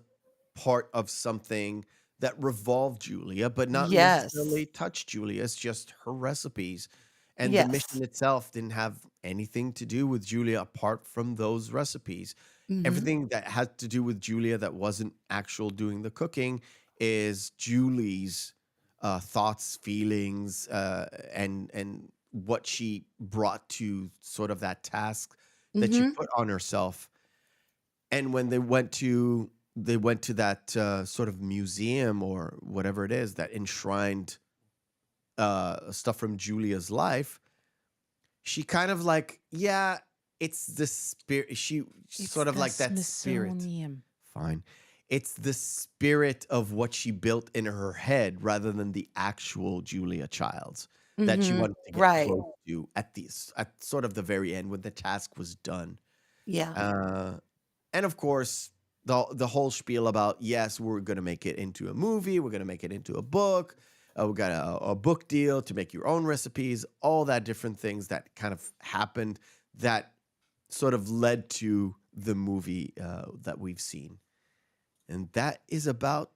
part of something that revolved Julia, but not Yes. necessarily touched Julia. It's just her recipes. And the Yes. mission itself didn't have anything to do with Julia apart from those recipes. Everything that had to do with Julia that wasn't actual doing the cooking is Julie's thoughts, feelings, and what she brought to sort of that task that she Mm-hmm. put on herself. And when they went to that sort of museum or whatever it is that enshrined stuff from Julia's life, she kind of like, yeah, it's the spirit. She It's sort of the like that spirit. Smithsonian. Fine. It's the spirit of what she built in her head rather than the actual Julia Childs that she Mm-hmm. wanted to get Right. close to at sort of the very end when the task was done. Yeah. Uh, and of course, the whole spiel about, yes, we're going to make it into a movie, we're going to make it into a book. We got a book deal to make your own recipes, all that different things that kind of happened that sort of led to the movie that we've seen. And that is about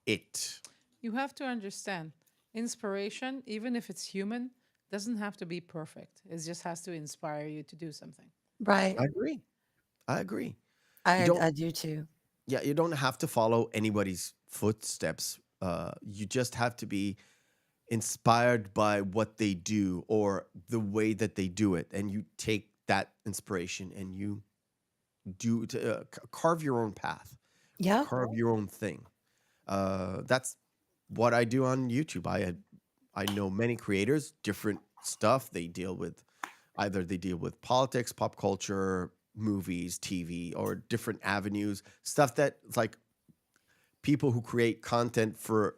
it. You have to understand, inspiration, even if it's human, doesn't have to be perfect. It just has to inspire you to do something. Right. I agree. I agree. You I don't, I do too. yeah, you don't have to follow anybody's footsteps. You just have to be inspired by what they do or the way that they do it, and you take that inspiration and you carve your own path, Yeah. carve your own thing. That's what I do on YouTube. I know many creators, different stuff they deal with. Either they deal with politics, pop culture, movies, TV, or different avenues, stuff that like people who create content for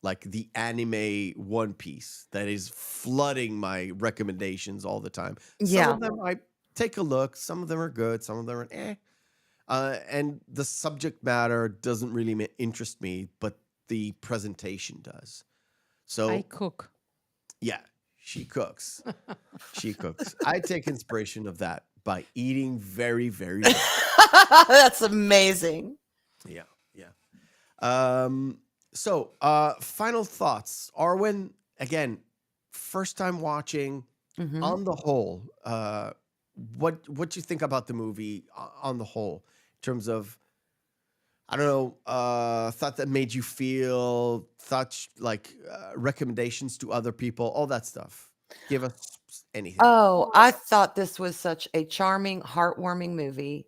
like the anime One Piece that is flooding my recommendations all the time. Some Yeah. of them I take a look, some of them are good, some of them are eh. And the subject matter doesn't really interest me, but the presentation does. I So cook. yeah, she cooks. She cooks. I take inspiration of that by eating very, very well. That's amazing. Yeah, yeah. So final thoughts. Arwen, again, first time watching, Mm-hmm. on the whole, what you think about the movie on the whole, in terms of, I don't know, thought that made you feel, thoughts like recommendations to other people, all that stuff. Give us anything. Oh, I thought this was such a charming, heartwarming movie.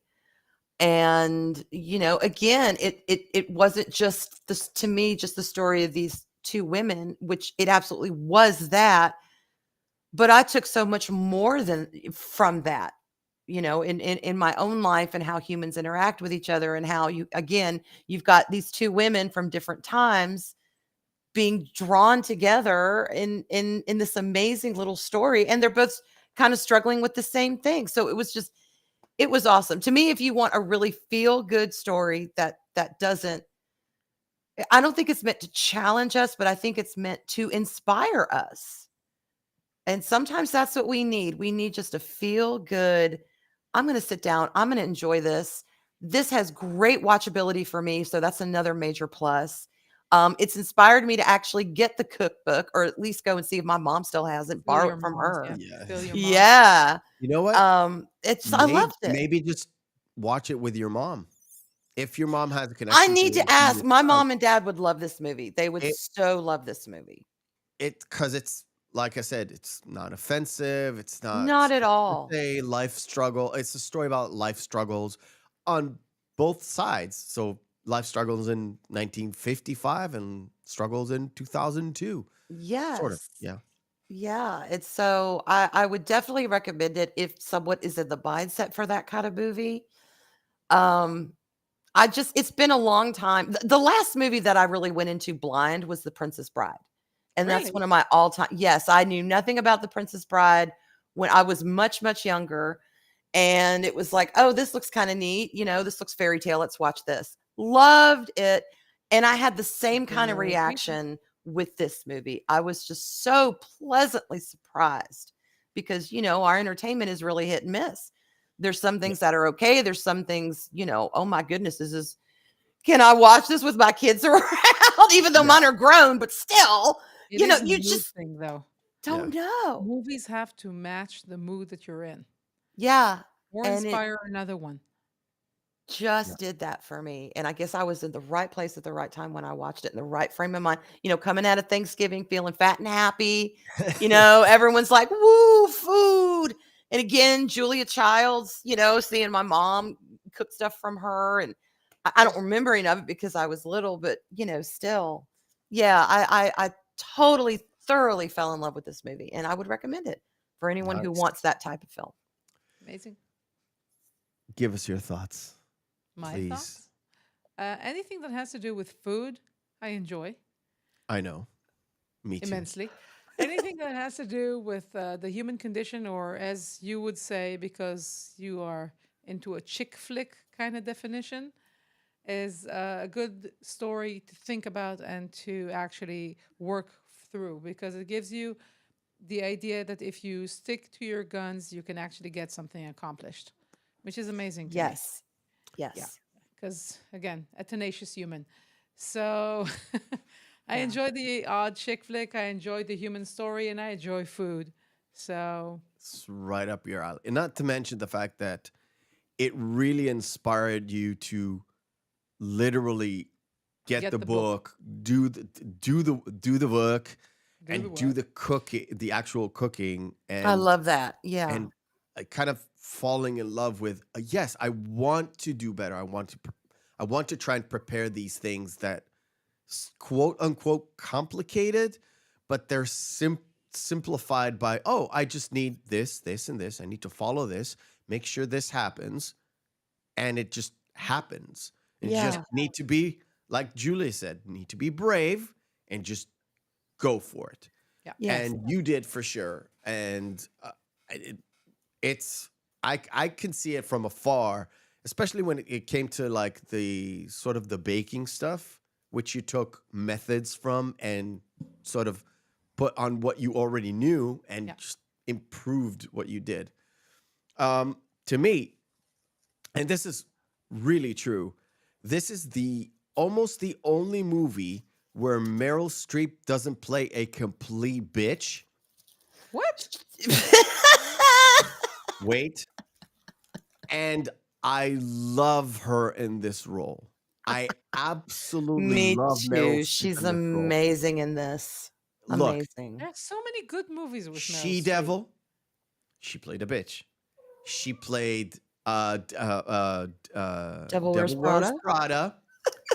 And again, it wasn't just this, to me, just the story of these two women, which it absolutely was that, but I took so much more than from that, in my own life and how humans interact with each other, and how you've got these two women from different times being drawn together in this amazing little story, and they're both kind of struggling with the same thing. So it was awesome to me. If you want a really feel good story that doesn't, I don't think it's meant to challenge us, but I think it's meant to inspire us. And sometimes that's what we need. We need just a feel good. I'm going to sit down. I'm going to enjoy this. This has great watchability for me. So that's another major plus. It's inspired me to actually get the cookbook, or at least go and see if my mom still has it, Fill borrow your it from mom's, her. Yeah. Fill your mom's. Yeah. You know what? I loved it. Maybe just watch it with your mom. If your mom has a I connection need to to it, ask. My mom and dad would love this movie. They would it, so love this movie. because it's like I said, it's not offensive. It's not Not at per all. se life struggle. It's a story about life struggles on both sides. So life struggles in 1955 and struggles in 2002. Sort of. Yes. Yeah. Yeah. It's so I would definitely recommend it if someone is in the mindset for that kind of movie. Um, it's been a long time. The last movie that I really went into blind was The Princess Bride. And that's Really? one of my all time. Yes, I knew nothing about The Princess Bride when I was much, much younger. And it was like, oh, this looks kind of neat. This looks fairy tale. Let's watch this. Loved it. And I had the same kind of Very creepy. reaction with this movie. I was just so pleasantly surprised because, our entertainment is really hit and miss. There's some things that are okay. There's some things, oh my goodness, can I watch this with my kids around? Even though mine are grown, but still, It you is a you mood just thing, though. don't know. Movies have to match the mood that you're in, Yeah. or And it, inspire another one. just did that for me. And I guess I was in the right place at the right time when I watched it, in the right frame of mind. Coming out of Thanksgiving, feeling fat and happy. Everyone's like, woo, food. And again, Julia Childs, seeing my mom cook stuff from her. And I don't remember any of it because I was little, but, still. Yeah, I totally, thoroughly fell in love with this movie. And I would recommend it for anyone who Nice. wants that type of film. Amazing. Give us your thoughts. My Please. thoughts? Anything that has to do with food, I enjoy I know. Me too. immensely. Anything that has to do with the human condition, or as you would say, because you are into a chick flick kind of definition, is a good story to think about and to actually work through, because it gives you the idea that if you stick to your guns, you can actually get something accomplished, which is amazing to me. Yes. Yes. Because again, a tenacious human. So I Yeah. enjoy the odd chick flick, I enjoy the human story, and I enjoy food. So It's right up your alley. And not to mention the fact that it really inspired you to literally get the book, do the work, do the and do work. the cooking, the actual cooking, and I love that. Yeah. and kind of falling in love with yes, I want to do better. I want to try and prepare these things that quote unquote complicated, but they're simplified by, oh, I just need this, this, and this. I need to follow this, make sure this happens, and it just happens. And you just Yeah. need to be, like Julie said, need to be brave and just go for it. Yes. And you did for sure. And it's I can see it from afar, especially when it came to like the sort of the baking stuff, which you took methods from and sort of put on what you already knew and Yeah. just improved what you did. To me, and this is really true, this is almost the only movie where Meryl Streep doesn't play a complete bitch. What? Wait. And I love her in this role. I absolutely Me love Meryl too. Streep She's in this role. amazing in this. Look, Amazing. There's so many good movies with Meryl She Streep. Devil, she played a bitch. She played Devil Wears Prada. Prada.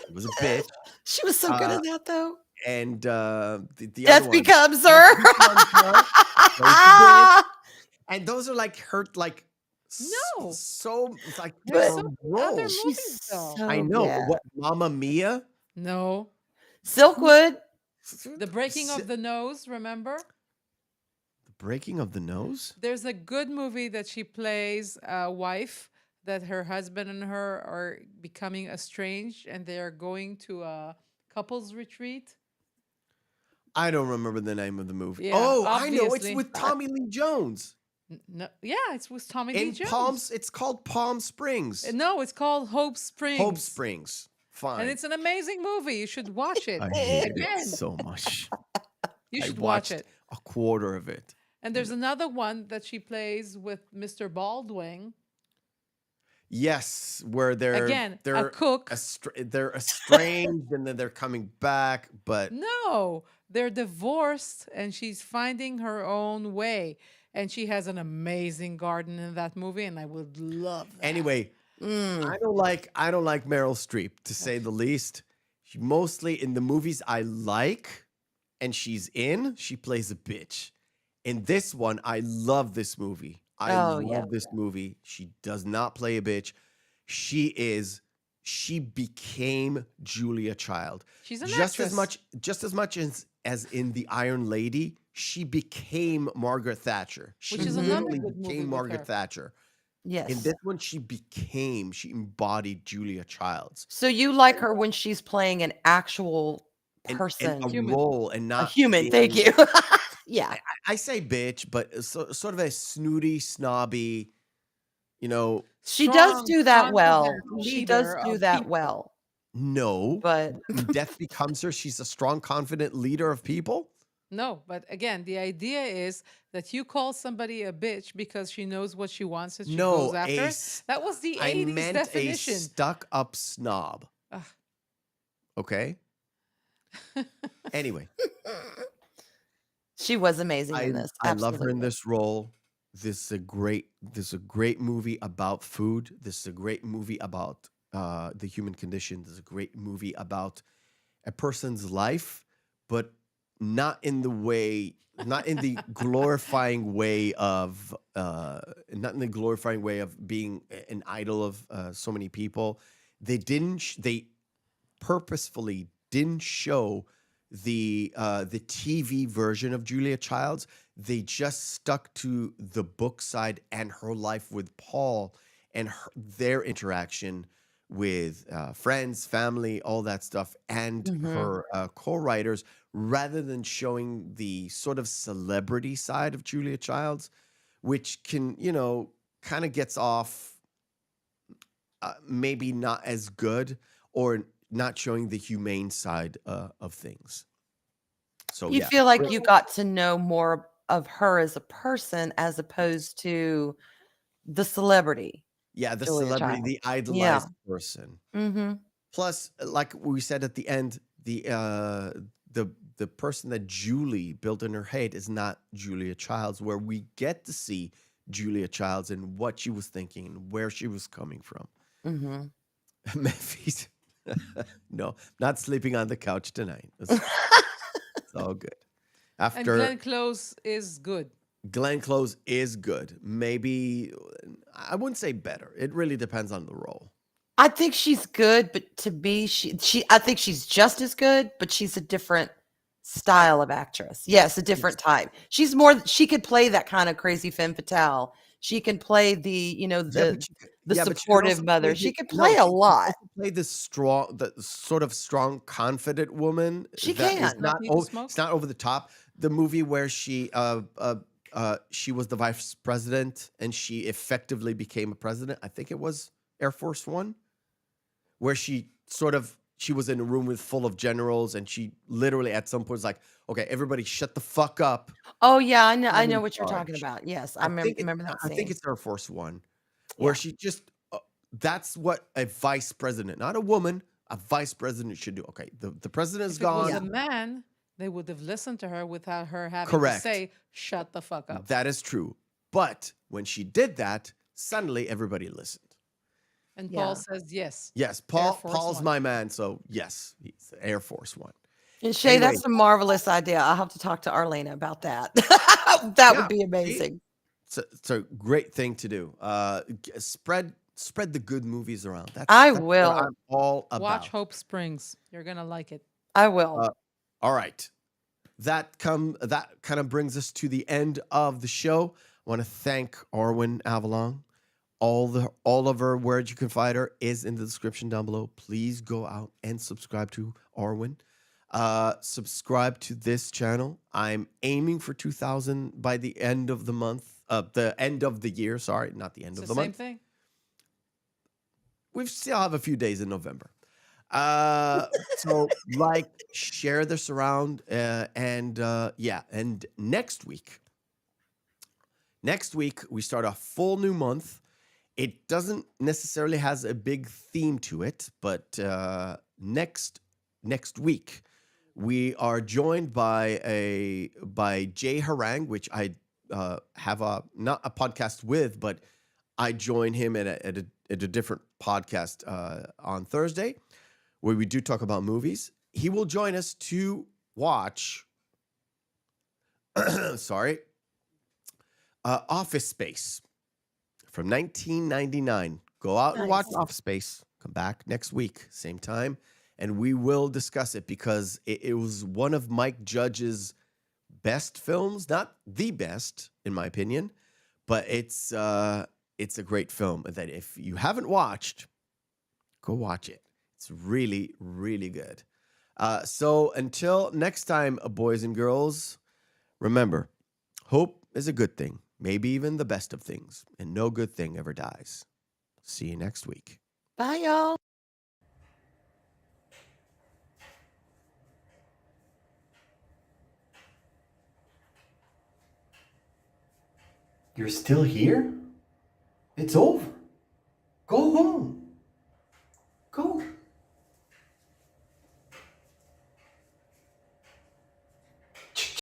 She was a bitch. She was so good at that, though. And the Death other one, Becomes Her. Becomes Her, was a bitch. And those are like her, like No. so like There's her so many roles. other She's movies, though. so I know. good. What, Mamma Mia? No. Silkwood. The Breaking Si- of the Nose, remember? The Breaking of the Nose? There's a good movie that she plays a wife that her husband and her are becoming estranged and they are going to a couples retreat. I don't remember the name of the movie. Yeah, Oh, I know. It's obviously. with Tommy Lee Jones. No, yeah, it's with Tommy Lee In Jones. Palms, it's called Palm Springs. No, it's called Hope Springs. Hope Springs. Fine. And it's an amazing movie. You should watch it. I hated Again. it so much. You I should watch watched it. a quarter of it. And there's another one that she plays with Mr. Baldwin. Yes, where they're Again, a they're cook. they're estranged and then they're coming back, but No, they're divorced and she's finding her own way. And she has an amazing garden in that movie, and I would love that. anyway, I don't like Meryl Streep, to say the least. She mostly in the movies I like and she's in, she plays a bitch. In this one, I love this movie. I Oh, yeah. love this movie. She does not play a bitch. She became Julia Child. She's an Just actress. as much as in The Iron Lady, she became Margaret Thatcher. She Which is another literally good movie became with Margaret her. Thatcher. Yes. In this one, she embodied Julia Childs. So you like her when she's playing an actual And person, a Human. role and a not human. Thank being- you. Yeah. I say bitch, but sort of a snooty, snobby, She does Strong, do that well. confident She does leader do of that people. well. no. But When Death Becomes Her, she's a strong, confident leader of people. No, but again, the idea is that you call somebody a bitch because she knows what she wants and she No, goes after it. That was the I 80s meant a definition. stuck-up snob. Ugh. Okay. Anyway, She was amazing in this. I love her in Absolutely. this role. This is a great movie about food. This is a great movie about the human condition. This is a great movie about a person's life, but not in the way, not in the glorifying way of, not in the glorifying way of being an idol of so many people. They purposefully didn't show the TV version of Julia Childs. They just stuck to the book side and her life with Paul and their interaction with friends, family, all that stuff, and her co-writers, rather than showing the sort of celebrity side of Julia Childs, which can, kind of gets off maybe not as good, or not showing the humane side of things. So You yeah, feel like you got to know more of her as a person as opposed to the celebrity, yeah, the Julia celebrity, Child. the Yeah. idolized person. Mm-hmm. Plus, like we said at the end, the person that Julie built in her head is not Julia Childs, where we get to see Julia Childs and what she was thinking and where she was coming from. Mm-hmm. Mephi's no, not sleeping on the couch tonight. It's all good. And After Glenn Close is good. Glenn Close is good. Maybe I wouldn't say better. It really depends on the role. I think she's good, but to me, I think she's just as good, but she's a different style of actress. Yes, a different type. She could play that kind of crazy femme fatale. She can play the, Yeah, the but she can supportive also mother. play She the could no. play She a can lot. also play the sort of strong, confident woman She that is can. Not need to smoke. it's not over the top. The movie where she was the vice president and she effectively became a president. I think it was Air Force One, where she was in a room full of generals, and she literally at some point was like, "Okay, everybody, shut the fuck up. Oh yeah, I know. I I'm in know what you're talking charge." about. Yes, I I think remember that I think scene. it's Air Force One, where Yeah. she just that's what a vice president, not a woman, a vice president should do. Okay, the president is If it was gone. a man, they would have listened to her without her having Correct. to say, shut the fuck up. That is true. But when she did that, suddenly everybody listened. And Yeah. Paul says yes. Yes, Air Force Paul's One. my man, so yes, he's Air Force One. And Shay, Anyway. that's a marvelous idea. I'll have to talk to Arlena about that. That would be See? amazing. It's a great thing to do. Spread the good movies around. That's I what will. I'm all about. Watch Hope Springs. You're going to like it. I will. All right. That kind of brings us to the end of the show. I want to thank Arwen Avalon. All of her words you can find her is in the description down below. Please go out and subscribe to Arwen. Subscribe to this channel. I'm aiming for 2,000 by the end of the month. The end of the year. Sorry, not the end It's of the the same month. thing. We still have a few days in November. So share this around, and next week we start a full new month. It doesn't necessarily has a big theme to it, but next week we are joined by Jay Harang, which I have not a podcast with, but I join him at a different podcast on Thursday, where we do talk about movies. He will join us to watch Office Space from 1999. Go out and watch Nice. Office Space. Come back next week, same time, and we will discuss it, because it was one of Mike Judge's best films. Not the best, in my opinion, but it's a great film that if you haven't watched, go watch it. It's really, really good. So until next time, boys and girls, remember, hope is a good thing, maybe even the best of things, and no good thing ever dies. See you next week. Bye, y'all. You're still here? It's over. Go home.